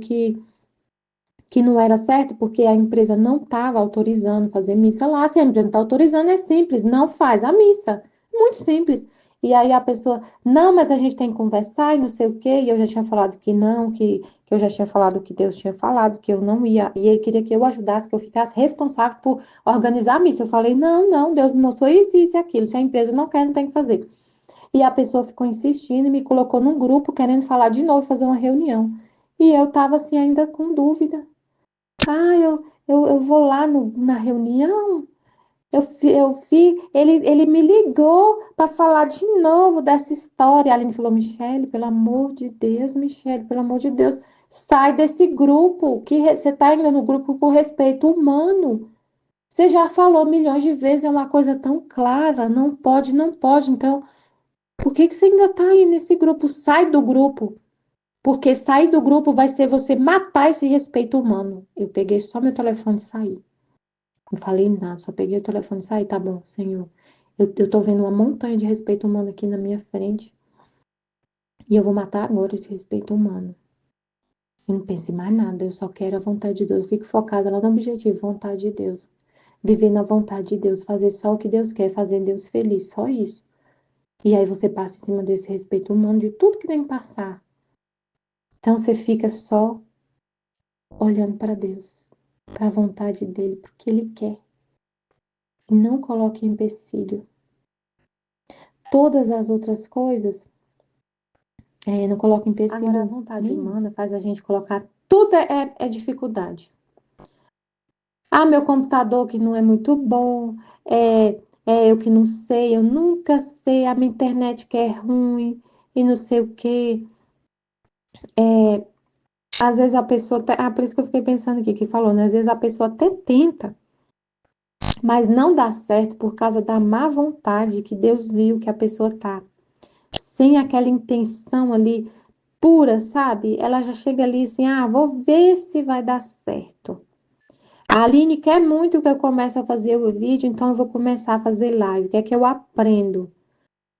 não era certo, porque a empresa não estava autorizando fazer missa lá. Se a empresa não está autorizando, é simples, não faz a missa. Muito simples. E aí a pessoa, não, mas a gente tem que conversar e não sei o quê. E eu já tinha falado que não, que eu já tinha falado o que Deus tinha falado, que eu não ia. E ele queria que eu ajudasse, que eu ficasse responsável por organizar a missa. Eu falei, não, não, Deus me mostrou isso, isso e aquilo. Se a empresa não quer, não tem que fazer. E a pessoa ficou insistindo e me colocou num grupo querendo falar de novo, fazer uma reunião. E eu estava assim, ainda com dúvida. Ah, eu vou lá na reunião. Ele me ligou para falar de novo dessa história. A Aline falou, Michele, pelo amor de Deus, Michele, pelo amor de Deus, sai desse grupo, que você está indo no grupo por respeito humano. Você já falou milhões de vezes, é uma coisa tão clara, não pode, não pode. Então, por que que você ainda está aí nesse grupo? Sai do grupo. Porque sair do grupo vai ser você matar esse respeito humano. Eu peguei só meu telefone e saí. Não falei nada, só peguei o telefone e saí. Tá bom, Senhor. Eu tô vendo uma montanha de respeito humano aqui na minha frente. E eu vou matar agora esse respeito humano. Eu não pense em mais nada, eu só quero a vontade de Deus. Eu fico focada lá no objetivo, vontade de Deus. Viver na vontade de Deus, fazer só o que Deus quer, fazer Deus feliz, só isso. E aí você passa em cima desse respeito humano, de tudo que tem que passar. Então você fica só olhando para Deus, para a vontade dele, porque ele quer. E não coloque empecilho. Todas as outras coisas, não coloque empecilho. Agora, a vontade humana faz a gente colocar tudo é dificuldade. Ah, meu computador que não é muito bom, eu que não sei, eu nunca sei, a minha internet que é ruim e não sei o quê. Às vezes a pessoa, por isso que eu fiquei pensando aqui, que falou, né? Às vezes a pessoa até tenta, mas não dá certo por causa da má vontade que Deus viu que a pessoa tá. Sem aquela intenção ali pura, sabe? Ela já chega ali assim, vou ver se vai dar certo. A Aline quer muito que eu comece a fazer o vídeo, então eu vou começar a fazer live, que é que eu aprendo.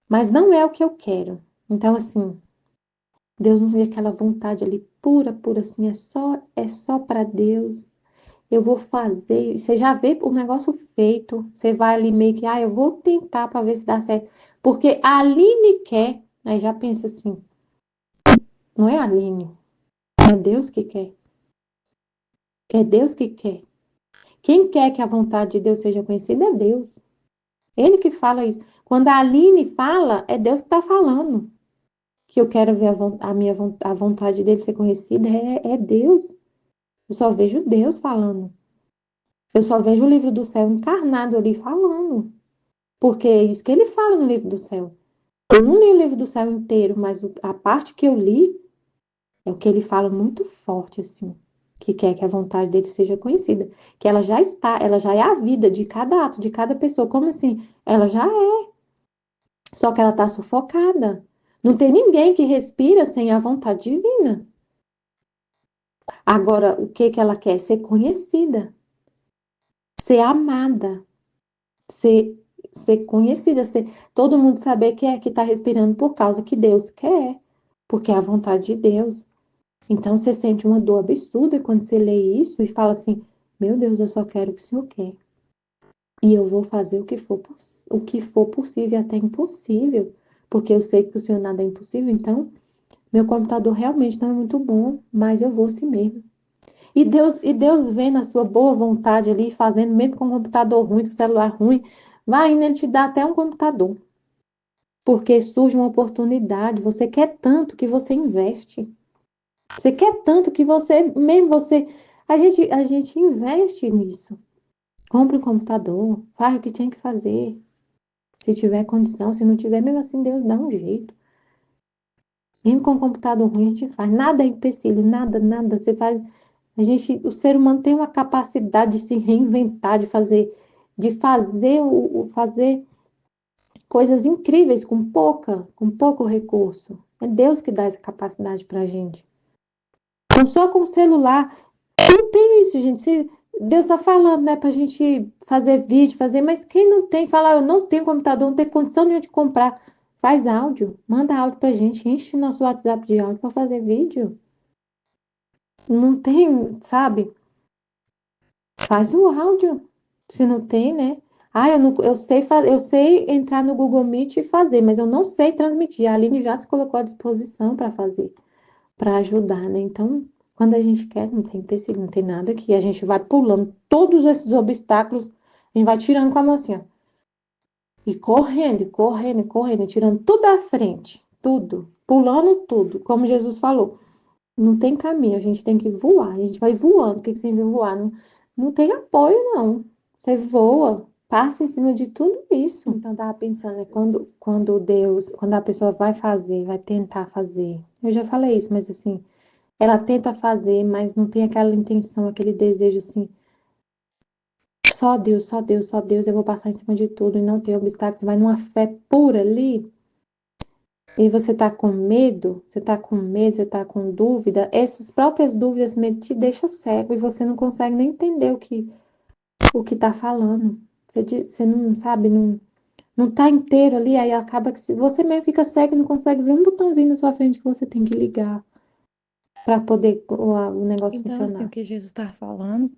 Mas não é o que eu quero. Então, assim, Deus não vê aquela vontade ali pura, pura, assim, é só para Deus. Eu vou fazer. Você já vê o negócio feito, você vai ali meio que, eu vou tentar para ver se dá certo. Porque a Aline quer, aí já pensa assim, não é a Aline, é Deus que quer. É Deus que quer. Quem quer que a vontade de Deus seja conhecida é Deus. Ele que fala isso. Quando a Aline fala, é Deus que está falando. Que eu quero ver a vontade dele ser conhecida, é Deus. Eu só vejo Deus falando. Eu só vejo o livro do céu encarnado ali falando. Porque é isso que ele fala no livro do céu. Eu não li o livro do céu inteiro, mas a parte que eu li é o que ele fala muito forte, assim. Que quer que a vontade dele seja conhecida. Que ela já está, ela já é a vida de cada ato, de cada pessoa. Como assim? Ela já é. Só que ela está sufocada. Não tem ninguém que respira sem a vontade divina. Agora, o que que ela quer? Ser conhecida, ser amada, ser, ser conhecida, ser, todo mundo saber que é que está respirando por causa que Deus quer, porque é a vontade de Deus. Então você sente uma dor absurda quando você lê isso e fala assim: meu Deus, eu só quero o que o Senhor quer. E eu vou fazer o que for possível, até impossível, porque eu sei que o Senhor nada é impossível. Então, meu computador realmente não é muito bom, mas eu vou assim mesmo. E Deus vendo a sua boa vontade ali, fazendo, mesmo com um computador ruim, com celular ruim, vai indo, ele te dá até um computador. Porque surge uma oportunidade, você quer tanto que você investe. Você quer tanto que você, mesmo você, a gente investe nisso. Compra um computador, faz o que tinha que fazer. Se tiver condição, se não tiver, mesmo assim, Deus dá um jeito. Mesmo com o computador ruim, a gente faz. Nada é empecilho, nada, nada. Você faz. O ser humano tem uma capacidade de se reinventar, de fazer coisas incríveis com pouco recurso. É Deus que dá essa capacidade pra gente. Não só com o celular. Não tem isso, gente. Deus está falando, né, pra gente fazer vídeo, mas quem não tem, fala, eu não tenho computador, não tenho condição nenhuma de comprar. Faz áudio, manda áudio pra gente, enche nosso WhatsApp de áudio para fazer vídeo. Não tem, sabe? Faz o áudio. Se não tem, né? Ah, eu sei entrar no Google Meet e fazer, mas eu não sei transmitir. A Aline já se colocou à disposição para fazer, para ajudar, né? Então, quando a gente quer, não tem empecilho, não tem nada que a gente vai pulando todos esses obstáculos, a gente vai tirando com a mão assim, ó, e correndo, e correndo, e correndo, e tirando tudo à frente, tudo, pulando tudo, como Jesus falou. Não tem caminho, a gente tem que voar, a gente vai voando. O que que significa voar? Não, não tem apoio, não. Você voa, passa em cima de tudo isso. Então, eu tava pensando, né, quando a pessoa vai fazer, vai tentar fazer. Eu já falei isso, mas assim, ela tenta fazer, mas não tem aquela intenção, aquele desejo assim, só Deus, só Deus, só Deus, eu vou passar em cima de tudo e não tem obstáculos, vai numa fé pura ali. E você tá com medo, você tá com dúvida, essas próprias dúvidas medo te deixa cego e você não consegue nem entender o que tá falando. Você não sabe, não tá inteiro ali, aí acaba que você mesmo fica cego e não consegue ver um botãozinho na sua frente que você tem que ligar para poder o negócio
Então, assim, o
funcionar.
que Jesus está falando,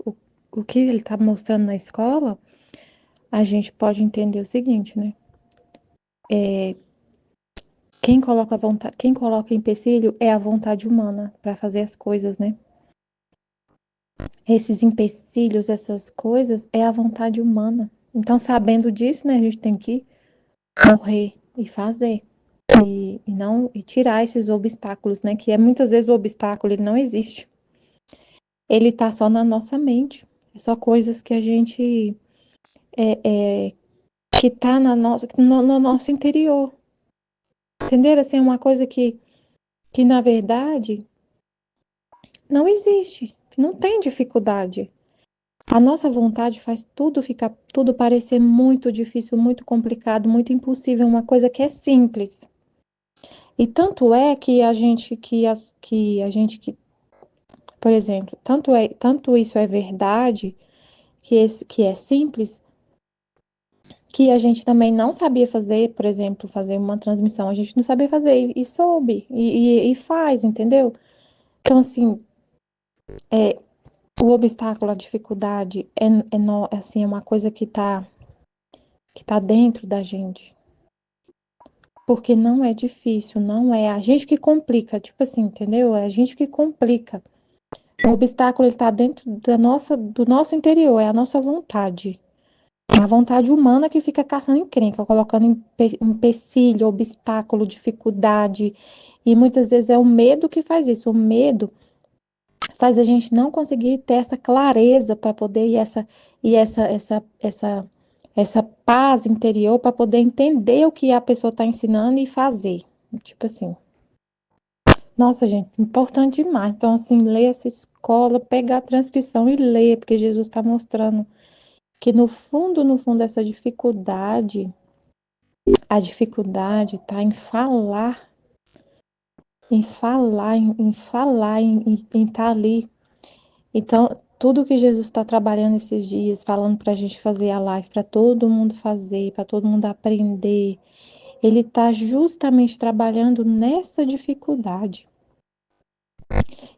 o, o que ele está mostrando na escola, a gente pode entender o seguinte, né? Quem coloca empecilho é a vontade humana para fazer as coisas, né? Esses empecilhos, essas coisas, é a vontade humana. Então, sabendo disso, né, a gente tem que morrer e fazer. E tirar esses obstáculos, né? Que é muitas vezes o obstáculo ele não existe. Ele tá só na nossa mente. É só coisas que a gente que tá no nosso interior. Entender? Assim, é uma coisa que na verdade não existe, que não tem dificuldade. A nossa vontade faz tudo ficar, tudo parecer muito difícil, muito complicado, muito impossível, uma coisa que é simples. E tanto é que, por exemplo, tanto isso é verdade, que é simples, que a gente também não sabia fazer, por exemplo, fazer uma transmissão, a gente não sabia fazer e soube, e faz, entendeu? Então, assim, o obstáculo, a dificuldade assim, é uma coisa que tá dentro da gente. Porque não é difícil, não é a gente que complica, tipo assim, entendeu? É a gente que complica. O obstáculo ele tá dentro do nosso interior, é a nossa vontade. A vontade humana que fica caçando encrenca, colocando empecilho, obstáculo, dificuldade. E muitas vezes é o medo que faz isso. O medo faz a gente não conseguir ter essa clareza para poder essa paz interior para poder entender o que a pessoa está ensinando e fazer. Tipo assim, nossa, gente, importante demais. Então, assim, ler essa escola, pegar a transcrição e ler, porque Jesus está mostrando que no fundo, essa dificuldade A dificuldade está em falar, em estar ali. Então, tudo que Jesus está trabalhando esses dias, falando para a gente fazer a live, para todo mundo fazer, para todo mundo aprender, ele está justamente trabalhando nessa dificuldade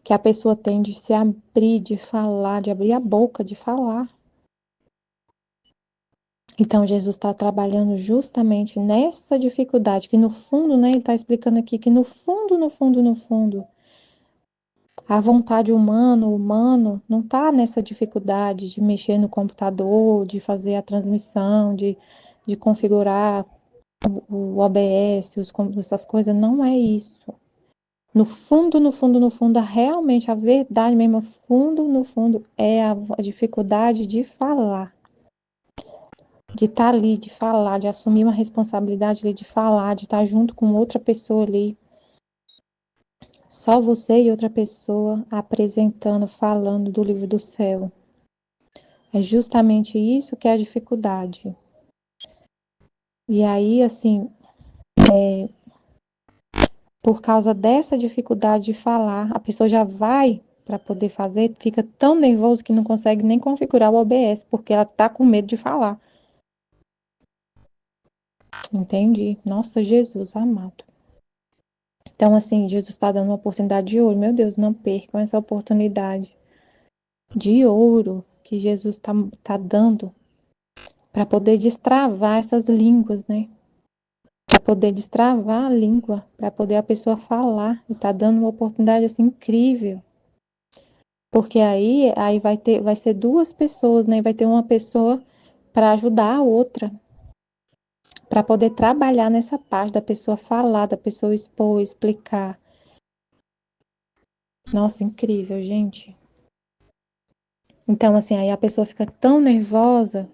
que a pessoa tem de se abrir, de falar, de abrir a boca, de falar. Então, Jesus está trabalhando justamente nessa dificuldade, que no fundo, né, ele está explicando aqui que no fundo, a vontade humana, o humano, não está nessa dificuldade de mexer no computador, de fazer a transmissão, de configurar o OBS, essas coisas, não é isso. No fundo, realmente a verdade mesmo, no fundo, é a dificuldade de falar. De estar ali, de falar, de assumir uma responsabilidade ali, de falar, de estar junto com outra pessoa ali. Só você e outra pessoa apresentando, falando do livro do céu. É justamente isso que é a dificuldade. E aí, assim, por causa dessa dificuldade de falar, a pessoa já vai para poder fazer, fica tão nervoso que não consegue nem configurar o OBS, porque ela tá com medo de falar. Entendi. Nossa, Jesus amado. Então, assim, Jesus está dando uma oportunidade de ouro. Meu Deus, não percam essa oportunidade de ouro que Jesus tá dando para poder destravar essas línguas, né? Para poder destravar a língua, para poder a pessoa falar. E tá dando uma oportunidade assim incrível. Porque aí vai ser duas pessoas, né? Vai ter uma pessoa para ajudar a outra, para poder trabalhar nessa parte da pessoa falar, da pessoa expor, explicar. Nossa, incrível, gente. Então, assim, aí a pessoa fica tão nervosa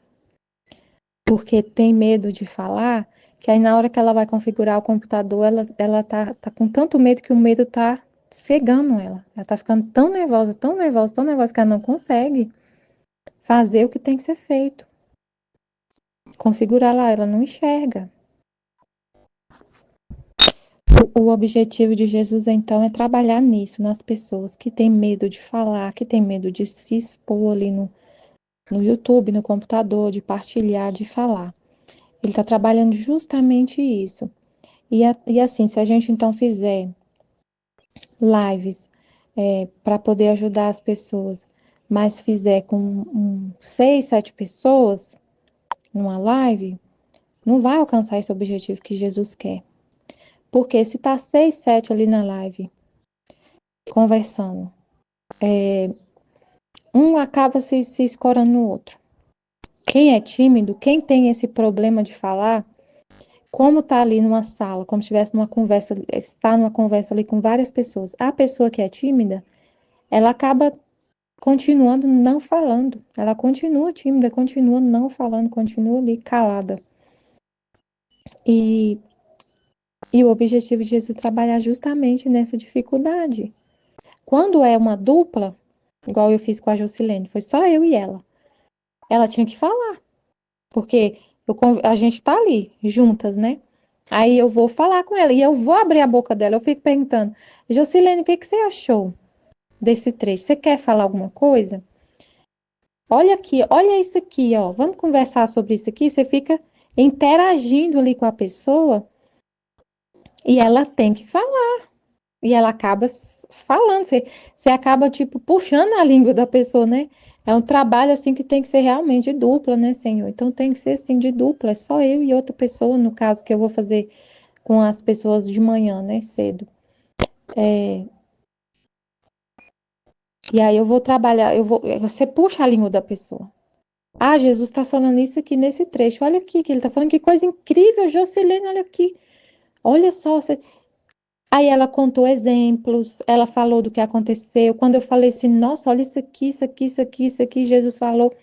porque tem medo de falar, que aí na hora que ela vai configurar o computador, ela tá com tanto medo que o medo tá cegando ela. Ela tá ficando tão nervosa, tão nervosa, tão nervosa que ela não consegue fazer o que tem que ser feito. Configurar lá, ela não enxerga. O objetivo de Jesus, então, é trabalhar nisso, nas pessoas que têm medo de falar, que têm medo de se expor ali no YouTube, no computador, de partilhar, de falar. Ele está trabalhando justamente isso. E assim, se a gente então fizer lives para poder ajudar as pessoas, mas fizer com 6, 7 pessoas numa live, não vai alcançar esse objetivo que Jesus quer. Porque se tá 6, 7 ali na live, conversando, um acaba se escorando no outro. Quem é tímido, quem tem esse problema de falar, como tá ali numa sala, como se estivesse numa conversa, está numa conversa ali com várias pessoas, a pessoa que é tímida, ela acaba continuando não falando. Ela continua tímida, continua não falando, continua ali calada. E, e o objetivo de Jesus é trabalhar justamente nessa dificuldade. Quando é uma dupla, igual eu fiz com a Jocilene, foi só eu e ela tinha que falar, porque a gente tá ali, juntas, né? Aí eu vou falar com ela e eu vou abrir a boca dela. Eu fico perguntando, Jocilene, o que você achou desse trecho? Você quer falar alguma coisa? Olha aqui, olha isso aqui, ó. Vamos conversar sobre isso aqui. Você fica interagindo ali com a pessoa e ela tem que falar. E ela acaba falando. Você acaba, tipo, puxando a língua da pessoa, né? É um trabalho, assim, que tem que ser realmente de dupla, né, Senhor? Então tem que ser, assim, de dupla. É só eu e outra pessoa, no caso, que eu vou fazer com as pessoas de manhã, né, cedo. E aí eu vou trabalhar, você puxa a língua da pessoa. Ah, Jesus está falando isso aqui nesse trecho. Olha aqui, que ele está falando que coisa incrível, Jocilene, olha aqui. Olha só. Aí ela contou exemplos, ela falou do que aconteceu. Quando eu falei assim, nossa, olha isso aqui, isso aqui, isso aqui, isso aqui, Jesus falou.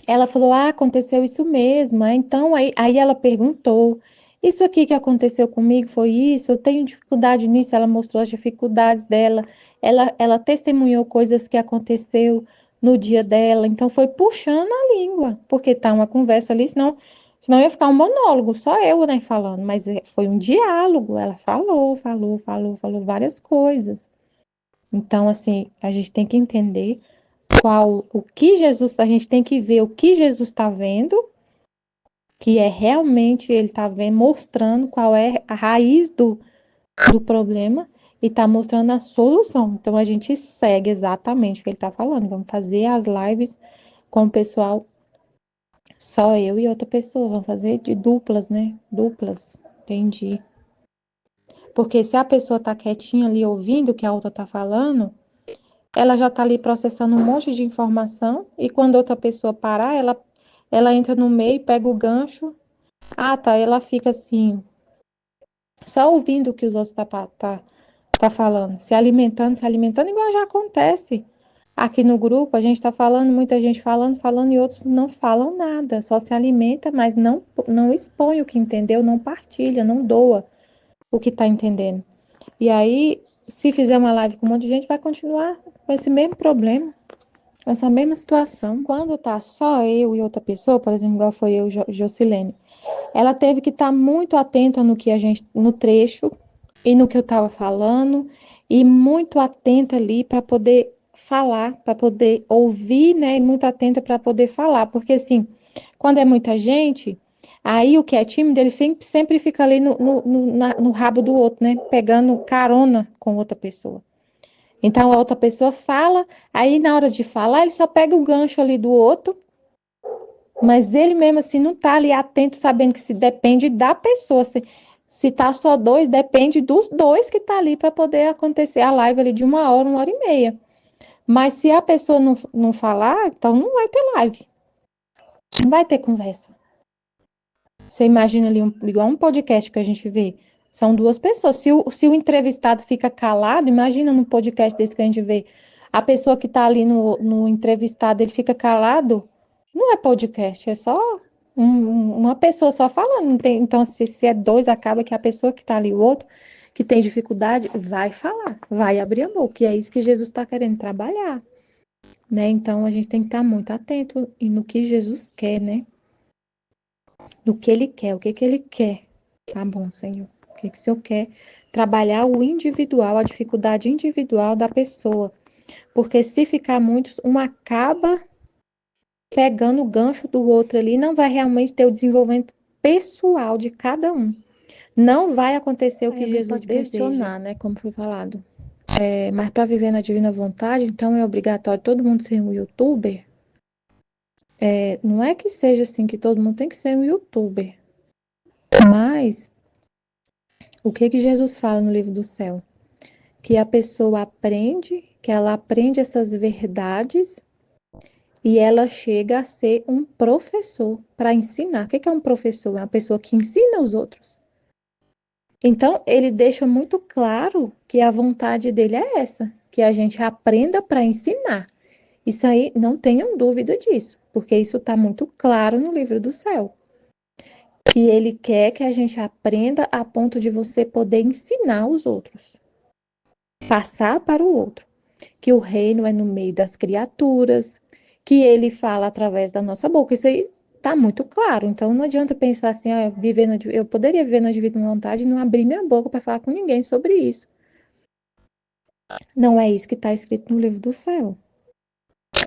Ela falou, ah, aconteceu isso mesmo. Então, aí ela perguntou, isso aqui que aconteceu comigo foi isso? Eu tenho dificuldade nisso. Ela mostrou as dificuldades dela. Ela testemunhou coisas que aconteceu no dia dela. Então, foi puxando a língua, porque tá uma conversa ali, senão Senão ia ficar um monólogo, só eu, né, falando. Mas foi um diálogo. Ela falou várias coisas. Então, assim, a gente tem que entender o que Jesus, a gente tem que ver o que Jesus está vendo, que é realmente ele está vendo, mostrando qual é a raiz do problema e está mostrando a solução. Então, a gente segue exatamente o que ele está falando. Vamos fazer as lives com o pessoal, só eu e outra pessoa. Vamos fazer de duplas, né? Duplas. Entendi. Porque se a pessoa tá quietinha ali ouvindo o que a outra tá falando, ela já tá ali processando um monte de informação e quando outra pessoa parar, ela entra no meio, pega o gancho. Ah, tá, ela fica assim, só ouvindo o que os outros tá falando, se alimentando, igual já acontece. Aqui no grupo, a gente tá falando, muita gente falando e outros não falam nada, só se alimenta, mas não expõe o que entendeu, não partilha, não doa o que tá entendendo. E aí, se fizer uma live com um monte de gente, vai continuar com esse mesmo problema, com essa mesma situação. Quando tá só eu e outra pessoa, por exemplo, igual foi eu, Jocilene, ela teve que estar muito atenta no que a gente, no trecho e no que eu estava falando, e muito atenta ali para poder falar, para poder ouvir, né? E muito atenta para poder falar, porque assim, quando é muita gente, aí o que é tímido, ele sempre fica ali no rabo do outro, né? Pegando carona com outra pessoa. Então a outra pessoa fala, aí na hora de falar, ele só pega o gancho ali do outro, mas ele mesmo assim não tá ali atento, sabendo que se depende da pessoa. Se tá só dois, depende dos dois que tá ali para poder acontecer a live ali de 1 hora e meia. Mas se a pessoa não falar, então não vai ter live. Não vai ter conversa. Você imagina ali, igual um podcast que a gente vê. São duas pessoas. Se o entrevistado fica calado, imagina num podcast desse que a gente vê. A pessoa que está ali no entrevistado, ele fica calado. Não é podcast, é só uma pessoa só falando. Então, se é dois, acaba que a pessoa que está ali, o outro, que tem dificuldade, vai falar, vai abrir a boca. E é isso que Jesus está querendo trabalhar, né? Então, a gente tem que estar muito atento no que Jesus quer, né? No que ele quer, o que que ele quer. Tá bom, Senhor. O que que o Senhor quer? Trabalhar o individual, a dificuldade individual da pessoa. Porque se ficar muitos, um acaba pegando o gancho do outro ali, não vai realmente ter o desenvolvimento pessoal de cada um. Não vai acontecer o que Jesus pode questionar, né? Como foi falado. Mas para viver na divina vontade, então é obrigatório todo mundo ser um youtuber? Não é que seja assim que todo mundo tem que ser um youtuber. Mas o que que Jesus fala no livro do céu? Que a pessoa aprende, que ela aprende essas verdades e ela chega a ser um professor para ensinar. O que que é um professor? É uma pessoa que ensina os outros. Então, ele deixa muito claro que a vontade dele é essa, que a gente aprenda para ensinar. Isso aí, não tenham dúvida disso, porque isso está muito claro no livro do céu. Que ele quer que a gente aprenda a ponto de você poder ensinar os outros, passar para o outro. Que o reino é no meio das criaturas, que ele fala através da nossa boca. Isso aí está muito claro. Então não adianta pensar assim, eu poderia viver na divina vontade e não abrir minha boca para falar com ninguém sobre isso. Não é isso que está escrito no livro do céu.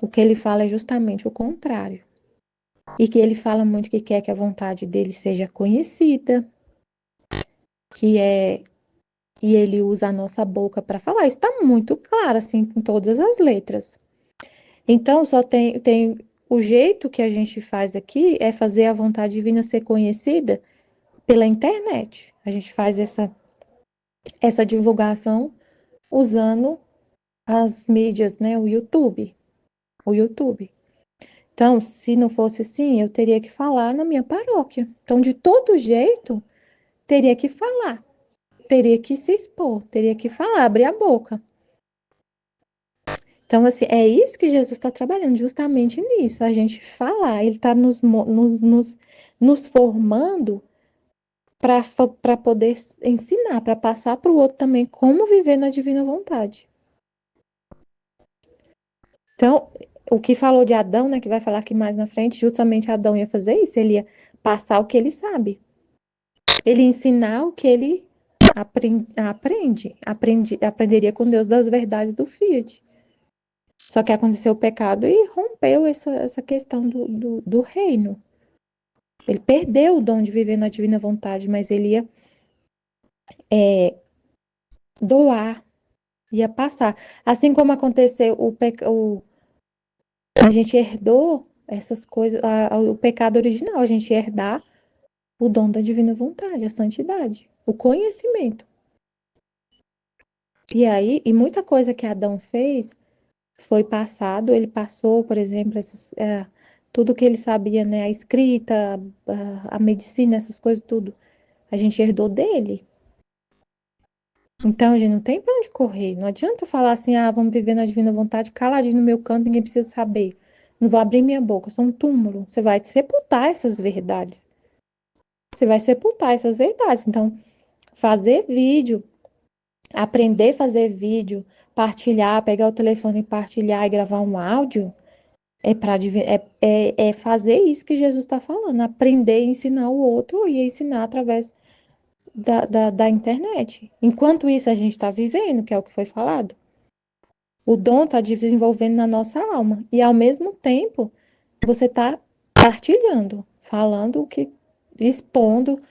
O que ele fala é justamente o contrário. E que ele fala muito que quer que a vontade dele seja conhecida, que é e ele usa a nossa boca para falar. Isso está muito claro, assim, com todas as letras. Então, só tem o jeito que a gente faz aqui é fazer a vontade divina ser conhecida pela internet. A gente faz essa divulgação usando as mídias, né? O YouTube. O YouTube. Então, se não fosse assim, eu teria que falar na minha paróquia. Então, de todo jeito, teria que falar. Teria que se expor, teria que falar, abrir a boca. Então, assim, é isso que Jesus está trabalhando, justamente nisso, a gente falar. Ele está nos formando para poder ensinar, para passar para o outro também como viver na divina vontade. Então, o que falou de Adão, né, que vai falar aqui mais na frente, justamente Adão ia fazer isso, ele ia passar o que ele sabe. Ele ensinar o que ele aprenderia com Deus das verdades do Fiat. Só que aconteceu o pecado e rompeu essa questão do reino. Ele perdeu o dom de viver na divina vontade, mas ele ia doar, ia passar. Assim como aconteceu a gente herdou essas coisas, o pecado original, a gente ia herdar o dom da divina vontade, a santidade, o conhecimento. E aí, e muita coisa que Adão fez foi passado, ele passou, por exemplo, tudo que ele sabia, né, a escrita, a medicina, essas coisas tudo, a gente herdou dele. Então, a gente não tem para onde correr. Não adianta falar assim, vamos viver na divina vontade, caladinho no meu canto, ninguém precisa saber. Não vou abrir minha boca, eu sou um túmulo. Você vai sepultar essas verdades. Você vai sepultar essas verdades. Então, fazer vídeo, aprender a fazer vídeo, partilhar, pegar o telefone e partilhar e gravar um áudio, é fazer isso que Jesus está falando, aprender e ensinar o outro e ensinar através da internet. Enquanto isso, a gente está vivendo, que é o que foi falado. O dom está desenvolvendo na nossa alma. E, ao mesmo tempo, você está partilhando, falando o que, expondo,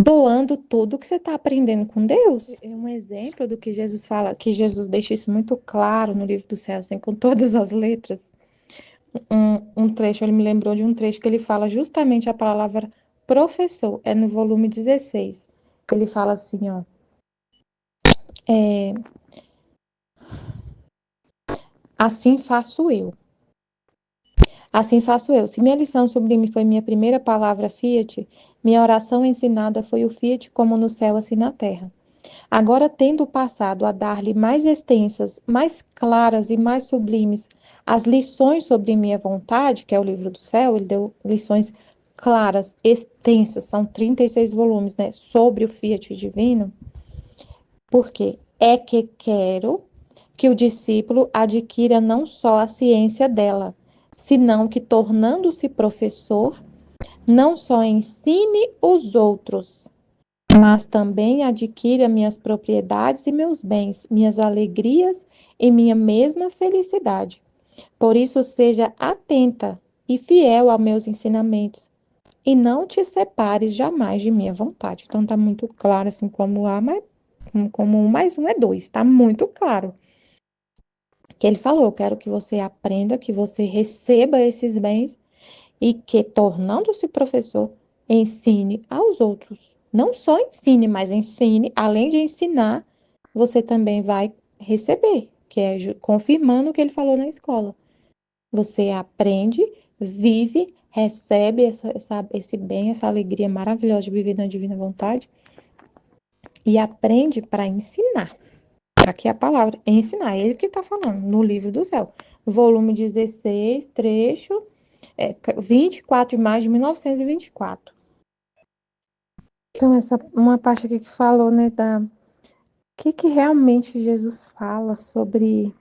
doando tudo que você está aprendendo com Deus. É um exemplo do que Jesus fala, que Jesus deixa isso muito claro no livro dos céus, assim, com todas as letras. Um trecho, ele me lembrou de um trecho que ele fala justamente a palavra professor, é no volume 16. Ele fala assim, ó. Assim faço eu. Assim faço eu. Se minha lição sublime foi minha primeira palavra fiat, minha oração ensinada foi o fiat como no céu, assim na terra. Agora, tendo passado a dar-lhe mais extensas, mais claras e mais sublimes as lições sobre minha vontade, que é o livro do céu, ele deu lições claras, extensas, são 36 volumes, né, sobre o fiat divino, porque é que quero que o discípulo adquira não só a ciência dela, senão que, tornando-se professor, não só ensine os outros, mas também adquira minhas propriedades e meus bens, minhas alegrias e minha mesma felicidade. Por isso, seja atenta e fiel aos meus ensinamentos, e não te separes jamais de minha vontade. Então, está muito claro, assim, como 1 mais 1 é 2, está muito claro. Que ele falou, eu quero que você aprenda, que você receba esses bens e que, tornando-se professor, ensine aos outros. Não só ensine, mas ensine, além de ensinar, você também vai receber, que é confirmando o que ele falou na escola. Você aprende, vive, recebe esse bem, essa alegria maravilhosa de viver na divina vontade e aprende para ensinar. Aqui é a palavra ensinar, ele que está falando no livro do céu. Volume 16, trecho 24 de maio de 1924. Então, essa uma parte aqui que falou, né, que realmente Jesus fala sobre.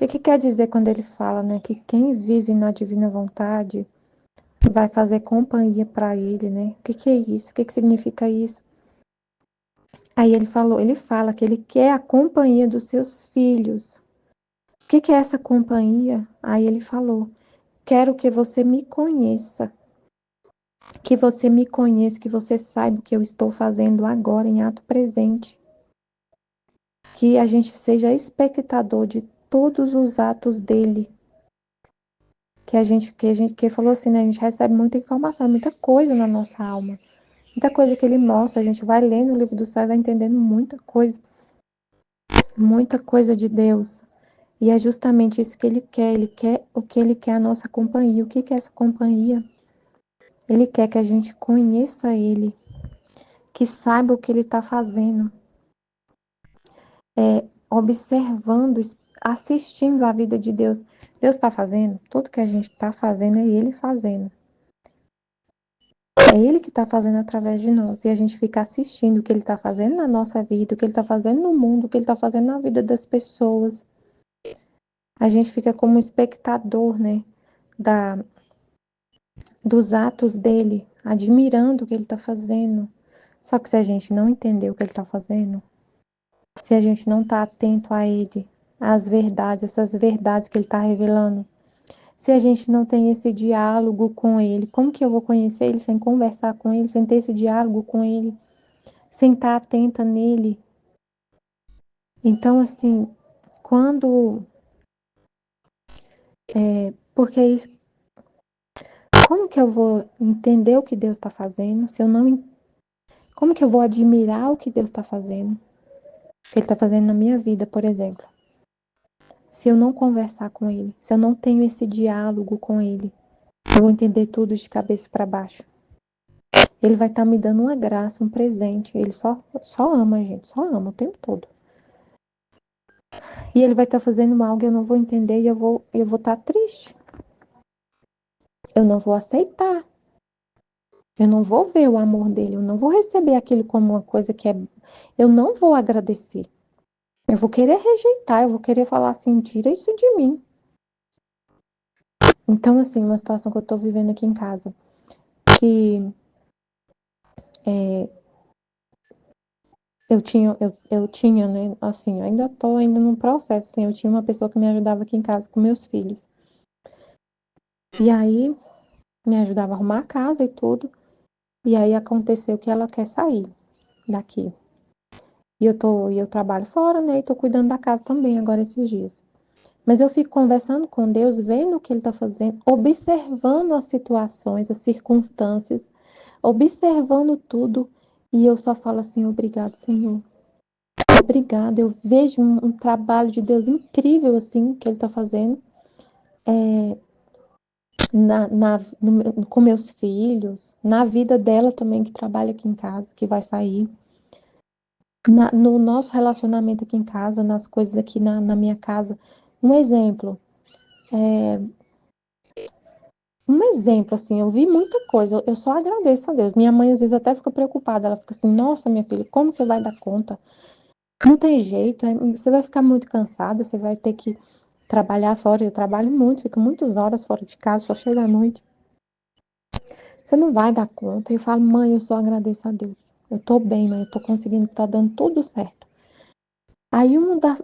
O que quer dizer quando ele fala, né, que quem vive na divina vontade vai fazer companhia para ele, né? O que é isso? O que significa isso? Aí ele fala que ele quer a companhia dos seus filhos. O que é essa companhia? Aí ele falou: quero que você me conheça. Que você me conheça, que você saiba o que eu estou fazendo agora em ato presente. Que a gente seja espectador de todos os atos dele. Que falou assim, né? A gente recebe muita informação, muita coisa na nossa alma. Muita coisa que ele mostra, a gente vai lendo o livro do céu e vai entendendo muita coisa de Deus. E é justamente isso que ele quer o que ele quer, a nossa companhia. O que é essa companhia? Ele quer que a gente conheça ele, que saiba o que ele está fazendo, observando, assistindo a vida de Deus. Deus está fazendo, tudo que a gente está fazendo é ele fazendo. É ele que está fazendo através de nós. E a gente fica assistindo o que ele está fazendo na nossa vida, o que ele está fazendo no mundo, o que ele está fazendo na vida das pessoas. A gente fica como espectador, né, dos atos dele. admirando o que ele está fazendo. Só que se a gente não entender o que ele está fazendo, se a gente não está atento a ele, às verdades, essas verdades que ele está revelando, se a gente não tem esse diálogo com ele, como que eu vou conhecer ele sem conversar com ele, sem ter esse diálogo com ele, sem estar atenta nele? Então, assim, quando. Porque isso, como que eu vou entender o que Deus está fazendo se eu não. Como que eu vou admirar o que Deus está fazendo? O que Ele está fazendo na minha vida, por exemplo. Se eu não conversar com Ele, se eu não tenho esse diálogo com Ele, eu vou entender tudo de cabeça para baixo. Ele vai estar me dando uma graça, um presente. Ele só ama a gente, só ama o tempo todo. E ele vai estar fazendo algo que eu não vou entender e eu vou estar triste. Eu não vou aceitar. Eu não vou ver o amor dele. Eu não vou receber aquilo como uma coisa que é. Eu não vou agradecer. Eu vou querer rejeitar. Eu vou querer falar assim: tira isso de mim. Então, assim, uma situação que eu tô vivendo aqui em casa, que eu tinha, né, assim, ainda tô ainda num processo, assim, eu tinha uma pessoa que me ajudava aqui em casa com meus filhos. E aí, me ajudava a arrumar a casa e tudo. E aí aconteceu que ela quer sair daqui. E eu trabalho fora, né, e tô cuidando da casa também agora esses dias. Mas eu fico conversando com Deus, vendo o que Ele está fazendo, observando as situações, as circunstâncias, observando tudo. E eu só falo assim: obrigado, Senhor. Obrigada. Eu vejo um trabalho de Deus incrível, assim, que Ele está fazendo com meus filhos, na vida dela também, que trabalha aqui em casa, que vai sair. No nosso relacionamento aqui em casa, nas coisas aqui na minha casa. Um exemplo. Um exemplo, assim, eu vi muita coisa, eu só agradeço a Deus. Minha mãe às vezes até fica preocupada, ela fica assim: nossa, minha filha, como você vai dar conta? Não tem jeito, você vai ficar muito cansada, você vai ter que trabalhar fora. Eu trabalho muito, fico muitas horas fora de casa, só chego à noite. Você não vai dar conta. Eu falo: mãe, eu só agradeço a Deus. Eu tô bem, mãe, eu tô conseguindo, tá dando tudo certo. Aí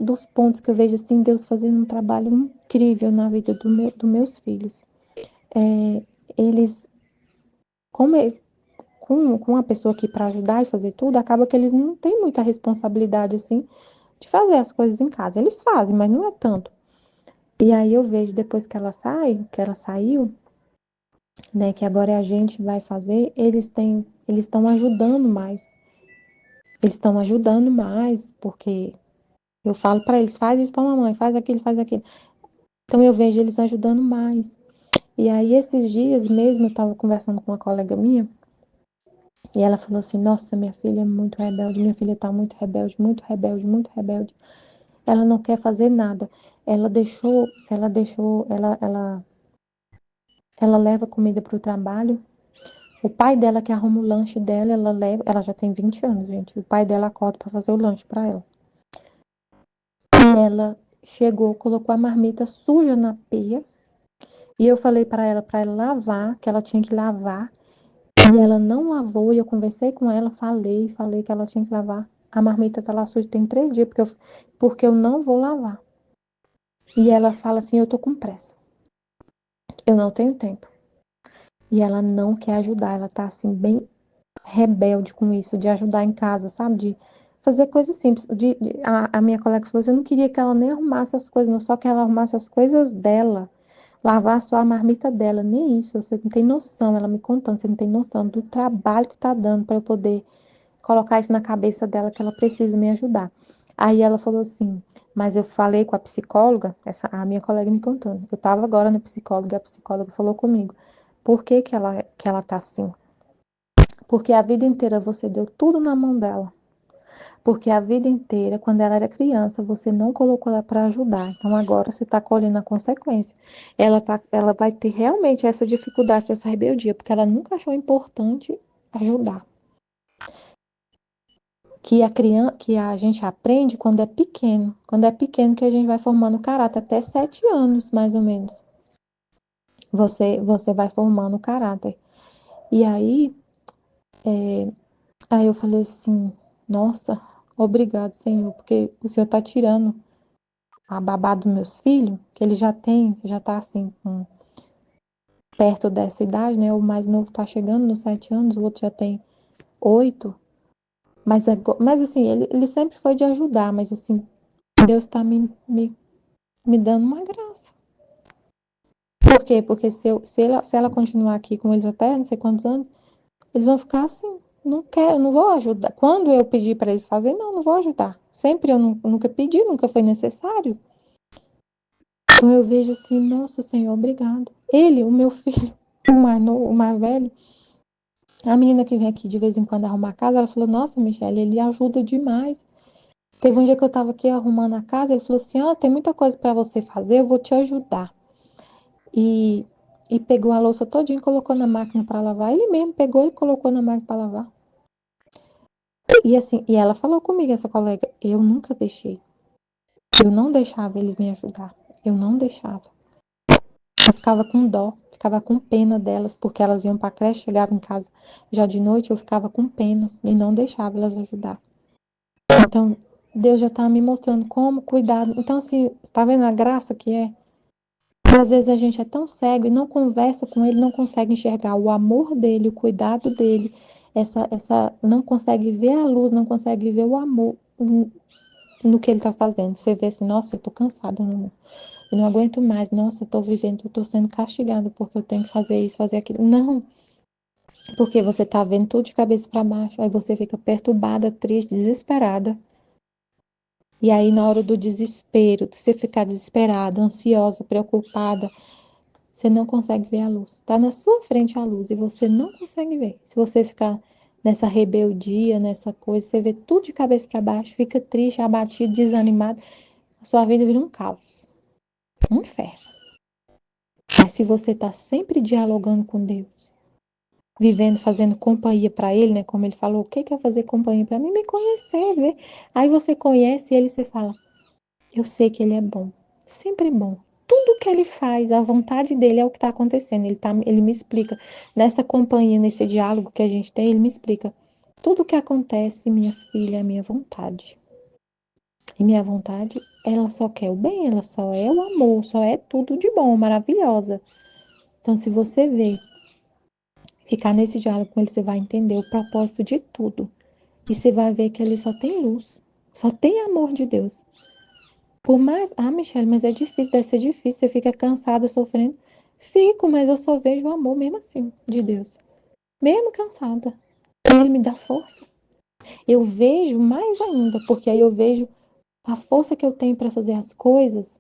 dos pontos que eu vejo assim, Deus fazendo um trabalho incrível na vida dos meus filhos. Eles, como com uma pessoa aqui para ajudar e fazer tudo, acaba que eles não têm muita responsabilidade assim de fazer as coisas em casa. Eles fazem, mas não é tanto. E aí eu vejo depois que ela sai, que ela saiu, né, que agora é a gente vai fazer, eles estão ajudando mais. Eles estão ajudando mais, porque eu falo para eles: faz isso para mamãe, faz aquilo, faz aquilo. Então eu vejo eles ajudando mais. E aí esses dias mesmo eu estava conversando com uma colega minha, e ela falou assim: nossa, minha filha é muito rebelde, minha filha tá muito rebelde, muito rebelde, muito rebelde. Ela não quer fazer nada. Ela leva comida para o trabalho. O pai dela que arruma o lanche dela, ela leva, ela já tem 20 anos, gente. O pai dela acorda para fazer o lanche para ela. E ela chegou, colocou a marmita suja na pia, e eu falei para ela lavar, que ela tinha que lavar. E ela não lavou, e eu conversei com ela, falei que ela tinha que lavar. A marmita tá lá suja tem 3 dias, porque eu não vou lavar. E ela fala assim: eu tô com pressa, eu não tenho tempo. E ela não quer ajudar, ela tá assim, bem rebelde com isso, de ajudar em casa, sabe? De fazer coisas simples. A minha colega falou assim: eu não queria que ela nem arrumasse as coisas, não, só que ela arrumasse as coisas dela, lavar só a marmita dela, nem isso, você não tem noção, ela me contando, você não tem noção do trabalho que tá dando para eu poder colocar isso na cabeça dela, que ela precisa me ajudar. Aí ela falou assim: mas eu falei com a psicóloga, a minha colega me contando, eu estava agora na psicóloga, e a psicóloga falou comigo: por que ela tá assim? Porque a vida inteira você deu tudo na mão dela. Porque a vida inteira, quando ela era criança, você não colocou ela para ajudar. Então agora você está colhendo a consequência. Ela vai ter realmente essa dificuldade, essa rebeldia, porque ela nunca achou importante ajudar. Que a gente aprende quando é pequeno. Quando é pequeno que a gente vai formando caráter, até 7 anos, mais ou menos. Você vai formando caráter. E aí eu falei assim, nossa, obrigado, Senhor, porque o Senhor tá tirando a babá dos meus filhos, que ele já tá assim, perto dessa idade, né? O mais novo tá chegando nos 7 anos, o outro já tem 8. Mas assim, ele sempre foi de ajudar, mas assim, Deus tá me dando uma graça. Por quê? Porque se ela continuar aqui com eles até não sei quantos anos, eles vão ficar assim. Não quero, não vou ajudar. Quando eu pedi para eles fazerem, não vou ajudar. Sempre eu nunca pedi, nunca foi necessário. Então eu vejo assim, nossa Senhor, obrigado. Ele, o meu filho, o mais velho, a menina que vem aqui de vez em quando arrumar a casa, ela falou, nossa, Michelle, ele ajuda demais. Teve um dia que eu tava aqui arrumando a casa, ele falou assim, tem muita coisa para você fazer, eu vou te ajudar. E, e pegou a louça todinha e colocou na máquina para lavar. Ele mesmo pegou e colocou na máquina para lavar. E assim, e ela falou comigo, essa colega, eu nunca deixei. Eu não deixava eles me ajudar. Eu não deixava. Eu ficava com dó, ficava com pena delas, porque elas iam para a creche, chegavam em casa já de noite, eu ficava com pena e não deixava elas ajudar. Então, Deus já está me mostrando como cuidar. Então, assim, está vendo a graça que é? Às vezes a gente é tão cego e não conversa com ele, não consegue enxergar o amor dele, o cuidado dele, não consegue ver a luz, não consegue ver o amor no que ele está fazendo. Você vê assim, nossa, eu tô cansada, eu não aguento mais, nossa, eu tô vivendo, eu tô sendo castigada porque eu tenho que fazer isso, fazer aquilo. Não, porque você tá vendo tudo de cabeça para baixo, aí você fica perturbada, triste, desesperada. E aí, na hora do desespero, de você ficar desesperada, ansiosa, preocupada, você não consegue ver a luz. Está na sua frente a luz e você não consegue ver. Se você ficar nessa rebeldia, nessa coisa, você vê tudo de cabeça para baixo, fica triste, abatido, desanimado, a sua vida vira um caos, um inferno. Mas se você está sempre dialogando com Deus, vivendo, fazendo companhia para Ele, né? Como Ele falou, o que é fazer companhia para mim? Me conhecer, ver. Aí você conhece Ele e você fala, eu sei que Ele é bom, sempre bom. Tudo que Ele faz, a vontade dele é o que está acontecendo. Ele me explica. Nessa companhia, nesse diálogo que a gente tem, Ele me explica. Tudo que acontece, minha filha, é minha vontade. E minha vontade, ela só quer o bem, ela só é o amor, só é tudo de bom, maravilhosa. Então, se você vê, ficar nesse diálogo com Ele, você vai entender o propósito de tudo. E você vai ver que Ele só tem luz, só tem amor de Deus. Por mais, Michelle, mas é difícil, deve ser difícil, você fica cansada, sofrendo. Fico, mas eu só vejo o amor mesmo assim, de Deus. Mesmo cansada. Ele me dá força. Eu vejo mais ainda, porque aí eu vejo a força que eu tenho para fazer as coisas,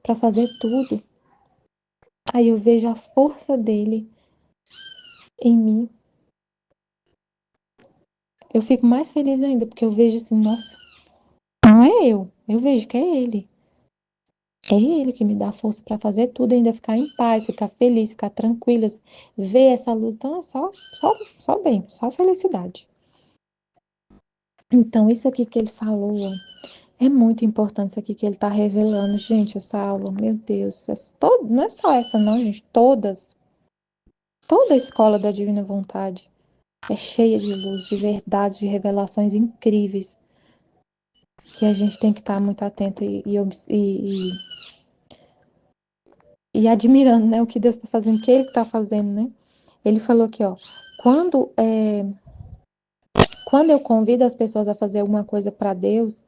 para fazer tudo. Aí eu vejo a força dele em mim. Eu fico mais feliz ainda, porque eu vejo assim, nossa, não é eu vejo que é ele. É ele que me dá força para fazer tudo, ainda ficar em paz, ficar feliz, ficar tranquila, ver essa luz. Então é só bem, só felicidade. Então, isso aqui que ele falou é muito importante, isso aqui que ele está revelando. Gente, essa aula, meu Deus, não é só essa, não, gente. Toda a escola da Divina Vontade é cheia de luz, de verdades, de revelações incríveis, que a gente tem que estar muito atento e admirando, né, o que Deus está fazendo, o que Ele está fazendo, né? Ele falou aqui, ó, quando, quando eu convido as pessoas a fazer alguma coisa para Deus,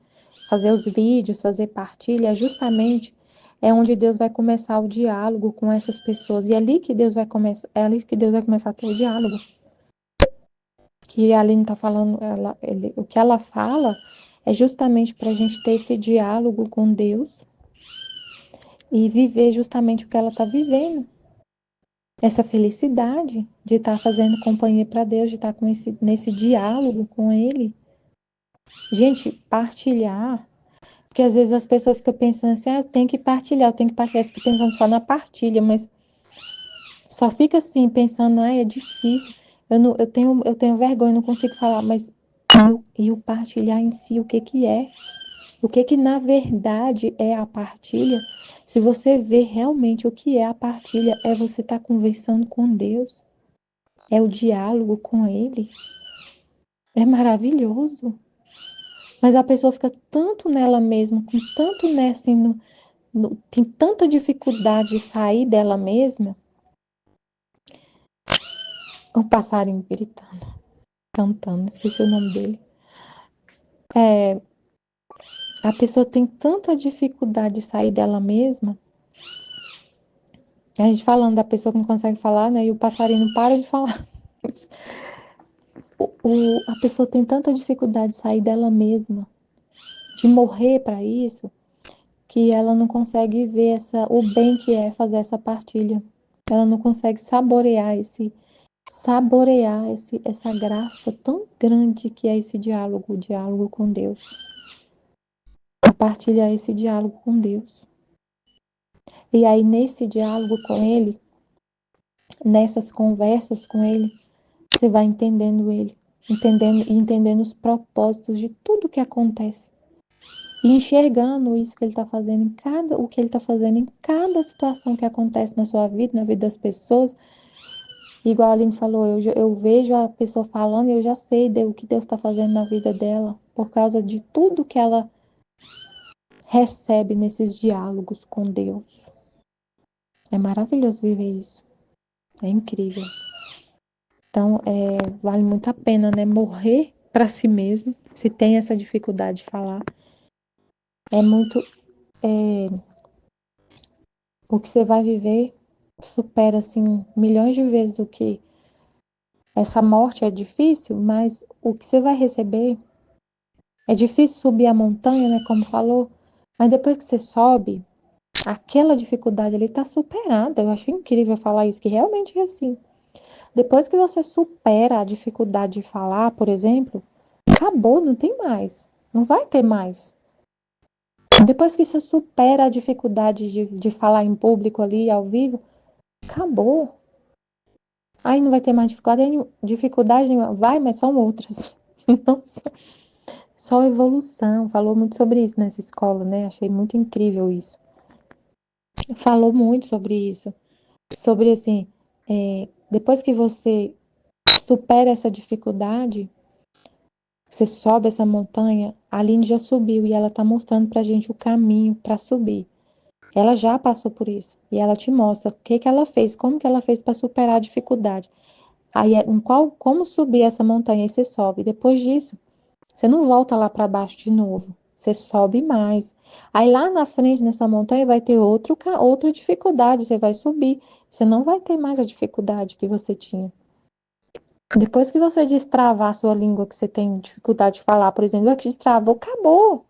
fazer os vídeos, fazer partilha, justamente é onde Deus vai começar o diálogo com essas pessoas. E é ali que Deus vai começar, é ali que Deus vai começar a ter o diálogo. Que a Aline está falando, o que ela fala é justamente para a gente ter esse diálogo com Deus e viver justamente o que ela está vivendo. Essa felicidade de estar fazendo companhia para Deus, de estar nesse diálogo com Ele. Gente, partilhar, porque às vezes as pessoas ficam pensando assim, eu tenho que partilhar, fica pensando só na partilha, mas só fica assim, pensando, é difícil, eu tenho vergonha, não consigo falar, mas e o partilhar em si, o que que é? O que que na verdade é a partilha? Se você vê realmente o que é a partilha, é você estar conversando com Deus. é o diálogo com ele. É maravilhoso. Mas a pessoa fica tanto nela mesma, com tanto nessa, assim, tem tanta dificuldade de sair dela mesma. O passarinho gritando, cantando, esqueci o nome dele. A pessoa tem tanta dificuldade de sair dela mesma. A gente falando da pessoa que não consegue falar, né? E o passarinho não para de falar. A pessoa tem tanta dificuldade de sair dela mesma, de morrer para isso, que ela não consegue ver o bem que é fazer essa partilha. Ela não consegue essa graça tão grande que é esse diálogo, o diálogo com Deus. Partilhar esse diálogo com Deus. E aí, nesse diálogo com Ele, nessas conversas com Ele, você vai entendendo Ele, entendendo os propósitos de tudo que acontece. E enxergando isso que Ele está fazendo o que Ele está fazendo em cada situação que acontece na sua vida, na vida das pessoas. Igual a Aline falou, eu vejo a pessoa falando e eu já sei o que Deus está fazendo na vida dela, por causa de tudo que ela recebe nesses diálogos com Deus. É maravilhoso viver isso. É incrível. Então, vale muito a pena, né? Morrer para si mesmo, se tem essa dificuldade de falar. É muito. O que você vai viver supera, assim, milhões de vezes o que. Essa morte é difícil, mas o que você vai receber é difícil subir a montanha, né? Como falou. Mas depois que você sobe, aquela dificuldade ali tá superada. Eu acho incrível falar isso, que realmente é assim. Depois que você supera a dificuldade de falar, por exemplo, acabou, não tem mais. Não vai ter mais. Depois que você supera a dificuldade de falar em público ali, ao vivo, acabou. Aí não vai ter mais dificuldade nenhuma. Vai, mas são outras. Não só evolução. Falou muito sobre isso nessa escola, né? Achei muito incrível isso. Falou muito sobre isso. Sobre, assim, depois que você supera essa dificuldade, você sobe essa montanha, a Aline já subiu e ela tá mostrando pra gente o caminho para subir. Ela já passou por isso e ela te mostra o que que ela fez, como que ela fez para superar a dificuldade. Aí como subir essa montanha, aí você sobe. Depois disso, você não volta lá para baixo de novo. Você sobe mais. Aí lá na frente nessa montanha vai ter outra dificuldade, você vai subir. Você não vai ter mais a dificuldade que você tinha. Depois que você destravar a sua língua, que você tem dificuldade de falar, por exemplo, que destravou, acabou.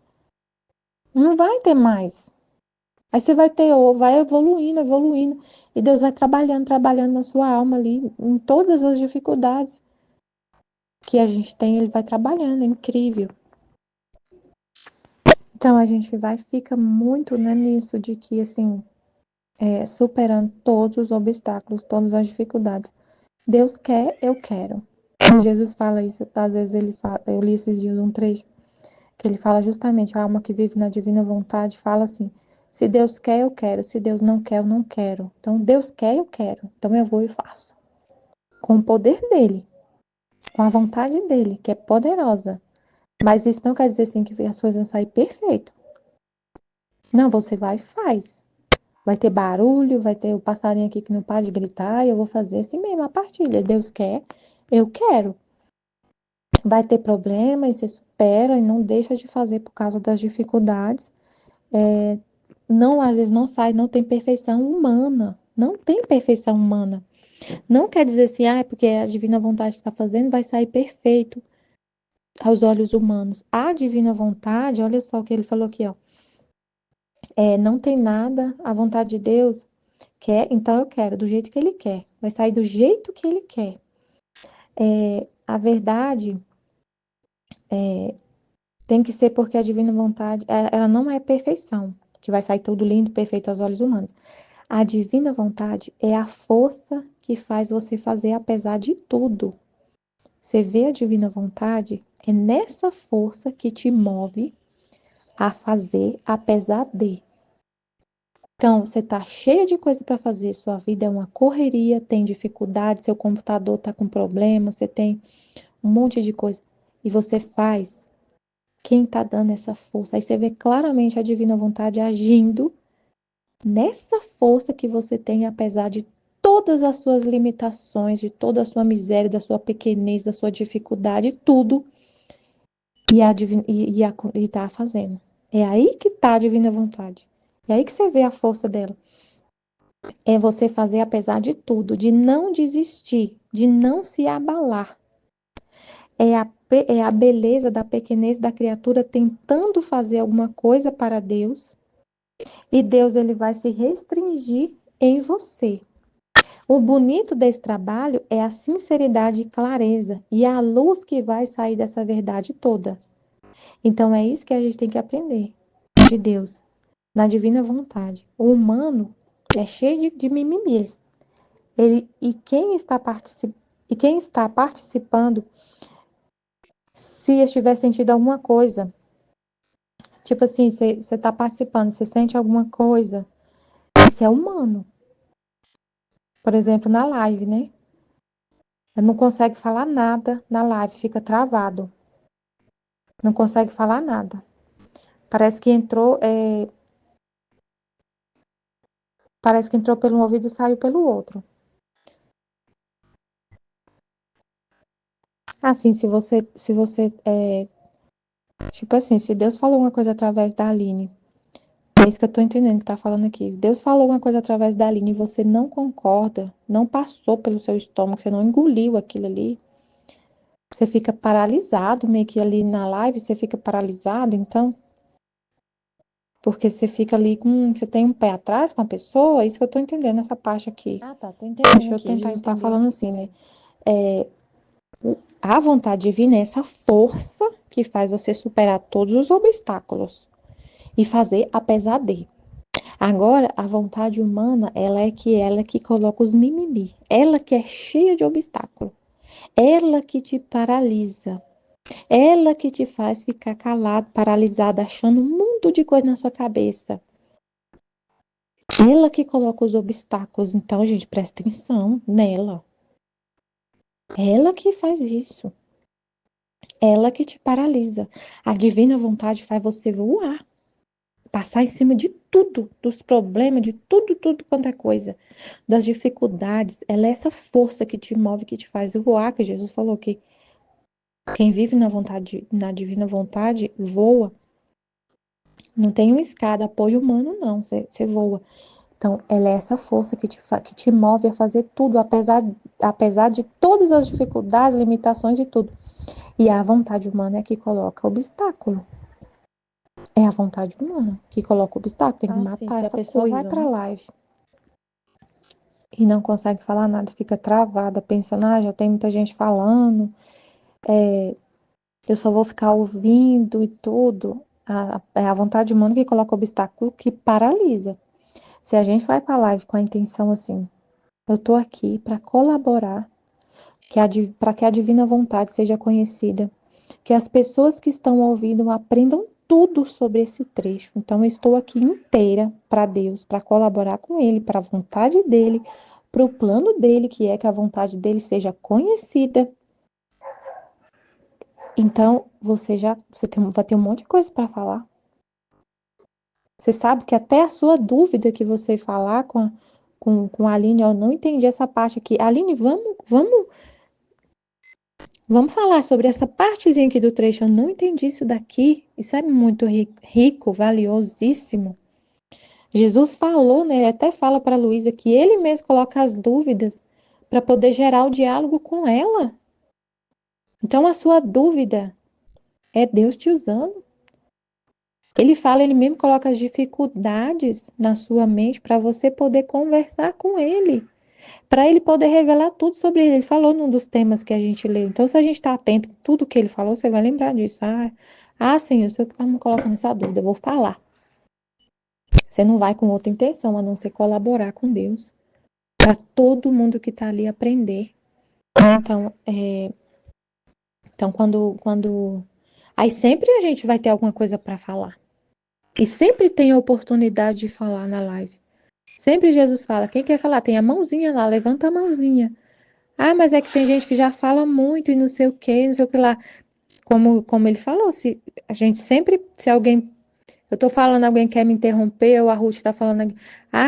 Não vai ter mais. Aí você vai evoluindo, evoluindo. E Deus vai trabalhando na sua alma ali, em todas as dificuldades que a gente tem, Ele vai trabalhando, é incrível. Então a gente fica muito, né, nisso de que, assim, superando todos os obstáculos, todas as dificuldades. Deus quer, eu quero. Jesus fala isso, às vezes ele fala, eu li esses dias um trecho, que ele fala justamente, a alma que vive na divina vontade fala assim, se Deus quer, eu quero, se Deus não quer, eu não quero. Então, Deus quer, eu quero, então eu vou e faço. Com o poder dele, com a vontade dele, que é poderosa. Mas isso não quer dizer assim que as coisas vão sair perfeito. Não, você vai e faz. Vai ter barulho, vai ter o passarinho aqui que não para de gritar, e eu vou fazer assim mesmo, a partilha. Deus quer, eu quero. Vai ter problema e você supera e não deixa de fazer por causa das dificuldades. Não, às vezes não sai, não tem perfeição humana. Não tem perfeição humana. Não quer dizer assim, porque é a divina vontade que está fazendo vai sair perfeito aos olhos humanos. A divina vontade, olha só o que ele falou aqui, ó. Não tem nada, a vontade de Deus quer, então eu quero, do jeito que ele quer. Vai sair do jeito que ele quer. A verdade tem que ser porque a divina vontade, ela não é perfeição, que vai sair tudo lindo, perfeito aos olhos humanos. A divina vontade é a força que faz você fazer apesar de tudo. Você vê a divina vontade, é nessa força que te move a fazer apesar de. Então, você está cheia de coisa para fazer, sua vida é uma correria, tem dificuldade, seu computador está com problema, você tem um monte de coisa. E você faz. Quem está dando essa força? Aí você vê claramente a divina vontade agindo nessa força que você tem, apesar de todas as suas limitações, de toda a sua miséria, da sua pequenez, da sua dificuldade, tudo, e tá fazendo. É aí que tá a divina vontade. É aí que você vê a força dela. É você fazer apesar de tudo, de não desistir, de não se abalar. É a beleza da pequenez da criatura tentando fazer alguma coisa para Deus, e Deus ele vai se restringir em você. O bonito desse trabalho é a sinceridade e clareza e a luz que vai sair dessa verdade toda. Então é isso que a gente tem que aprender de Deus, na divina vontade. O humano é cheio de mimimis. E quem está participando, se estiver sentindo alguma coisa, tipo assim, você está participando, você sente alguma coisa, isso é humano. Por exemplo, na live, né? Não consegue falar nada na live, fica travado. Não consegue falar nada. Parece que entrou pelo um ouvido e saiu pelo outro. Assim, tipo assim, se Deus falou uma coisa através da Aline, é isso que eu tô entendendo que tá falando aqui. Deus falou uma coisa através da Aline e você não concorda, não passou pelo seu estômago, você não engoliu aquilo ali, você fica paralisado, meio que ali na live, você fica paralisado, então, porque você fica ali você tem um pé atrás com a pessoa, é isso que eu tô entendendo nessa parte aqui.
Ah, tá, tô entendendo
Deixa eu
aqui, deixa
tentar
eu
estar
entender.
falando assim, né? A vontade divina é essa força que faz você superar todos os obstáculos e fazer apesar de. Agora, a vontade humana, ela é que coloca os mimimi. Ela que é cheia de obstáculo. Ela que te paralisa. Ela que te faz ficar calado, paralisado, achando um mundo de coisa na sua cabeça. Ela que coloca os obstáculos. Então, gente, presta atenção nela. Ela que faz isso. Ela que te paralisa. A divina vontade faz você voar, passar em cima de tudo, dos problemas, de tudo, tudo quanto é coisa, das dificuldades. Ela é essa força que te move, que te faz voar, que Jesus falou que quem vive na vontade, na divina vontade, voa. Não tem uma escada, apoio humano, não. Você voa. Então, ela é essa força que te move a fazer tudo, apesar de todas as dificuldades, limitações e tudo. E a vontade humana é que coloca obstáculo. É a vontade humana que coloca o obstáculo, tem que
Ah, sim,
matar
se a
essa
pessoa vai
coisa,
pra
né?
live.
E não consegue falar nada, fica travada, pensando, já tem muita gente falando, eu só vou ficar ouvindo e tudo. É a vontade humana que coloca o obstáculo que paralisa. Se a gente vai pra live com a intenção assim, eu tô aqui para colaborar, para que a divina vontade seja conhecida, que as pessoas que estão ouvindo aprendam tudo sobre esse trecho. Então, eu estou aqui inteira para Deus, para colaborar com Ele, para a vontade dEle, para o plano dEle, que é que a vontade dEle seja conhecida. Então, vai ter um monte de coisa para falar. Você sabe que até a sua dúvida que você falar com a Aline, eu não entendi essa parte aqui. Aline, vamos falar sobre essa partezinha aqui do trecho. Eu não entendi isso daqui. Isso é muito rico, valiosíssimo. Jesus falou, né? Ele até fala para Luísa que ele mesmo coloca as dúvidas para poder gerar o diálogo com ela. Então, a sua dúvida é Deus te usando. Ele mesmo coloca as dificuldades na sua mente para você poder conversar com ele, para ele poder revelar tudo sobre ele. Ele falou num dos temas que a gente leu. Então, se a gente está atento a tudo que ele falou, você vai lembrar disso. Senhor, o senhor que está me colocando essa dúvida, eu vou falar. Você não vai com outra intenção, a não ser colaborar com Deus, para todo mundo que está ali aprender. Então, quando. Aí sempre a gente vai ter alguma coisa para falar. E sempre tem a oportunidade de falar na live. Sempre Jesus fala, quem quer falar, tem a mãozinha lá, levanta a mãozinha. Ah, mas é que tem gente que já fala muito e não sei o que, não sei o que lá. Como ele falou, se a gente sempre, se alguém, eu tô falando, alguém quer me interromper, ou a Ruth tá falando,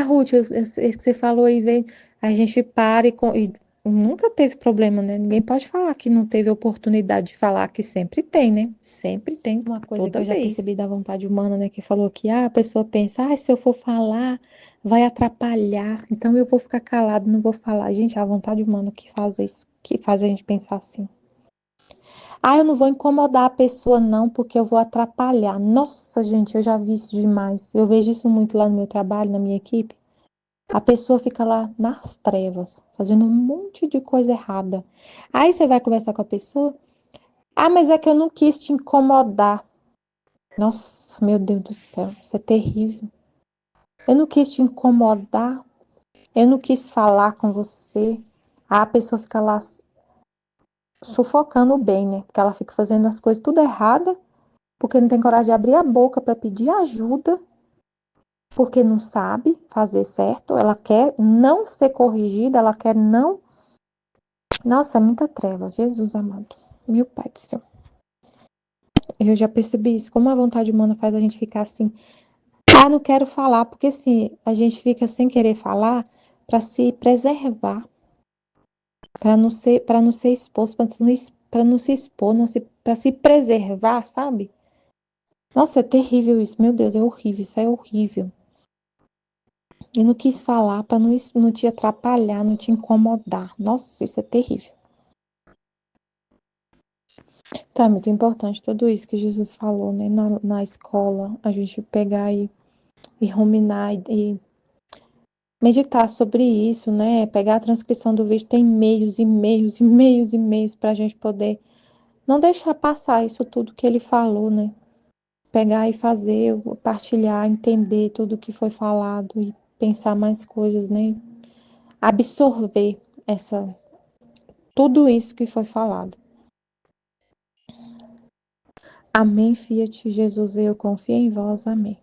Ruth, eu sei que você falou aí, vem, a gente para e nunca teve problema, né? Ninguém pode falar que não teve oportunidade de falar, que sempre tem, né? Sempre tem. Uma coisa que eu já percebi da vontade humana, né? Que falou que a pessoa pensa, se eu for falar, vai atrapalhar, então eu vou ficar calado, não vou falar. Gente, é a vontade humana que faz isso, que faz a gente pensar assim. Eu não vou incomodar a pessoa, não, porque eu vou atrapalhar. Nossa, gente, eu já vi isso demais. Eu vejo isso muito lá no meu trabalho, na minha equipe. A pessoa fica lá nas trevas, fazendo um monte de coisa errada. Aí você vai conversar com a pessoa. Mas é que eu não quis te incomodar. Nossa, meu Deus do céu, isso é terrível. Eu não quis te incomodar. Eu não quis falar com você. A pessoa fica lá sufocando bem, né? Porque ela fica fazendo as coisas tudo errada, porque não tem coragem de abrir a boca para pedir ajuda, porque não sabe fazer certo, ela quer não ser corrigida, ela quer não. Nossa, é muita treva, Jesus amado, meu Pai do céu. Eu já percebi isso, como a vontade humana faz a gente ficar assim, não quero falar, porque assim, a gente fica sem querer falar para se preservar, para não ser exposto, para não se expor, para se preservar, sabe? Nossa, é terrível isso, meu Deus, é horrível, isso é horrível. Eu não quis falar para não te atrapalhar, não te incomodar. Nossa, isso é terrível. Então, é muito importante tudo isso que Jesus falou, né? Na escola, a gente pegar e ruminar e meditar sobre isso, né? Pegar a transcrição do vídeo, tem e-mails, e-mails, e-mails, e-mails para a gente poder não deixar passar isso tudo que ele falou, né? Pegar e fazer, partilhar, entender tudo que foi falado e pensar mais coisas, né? Absorver tudo isso que foi falado. Amém, Fiat Jesus, eu confio em vós. Amém.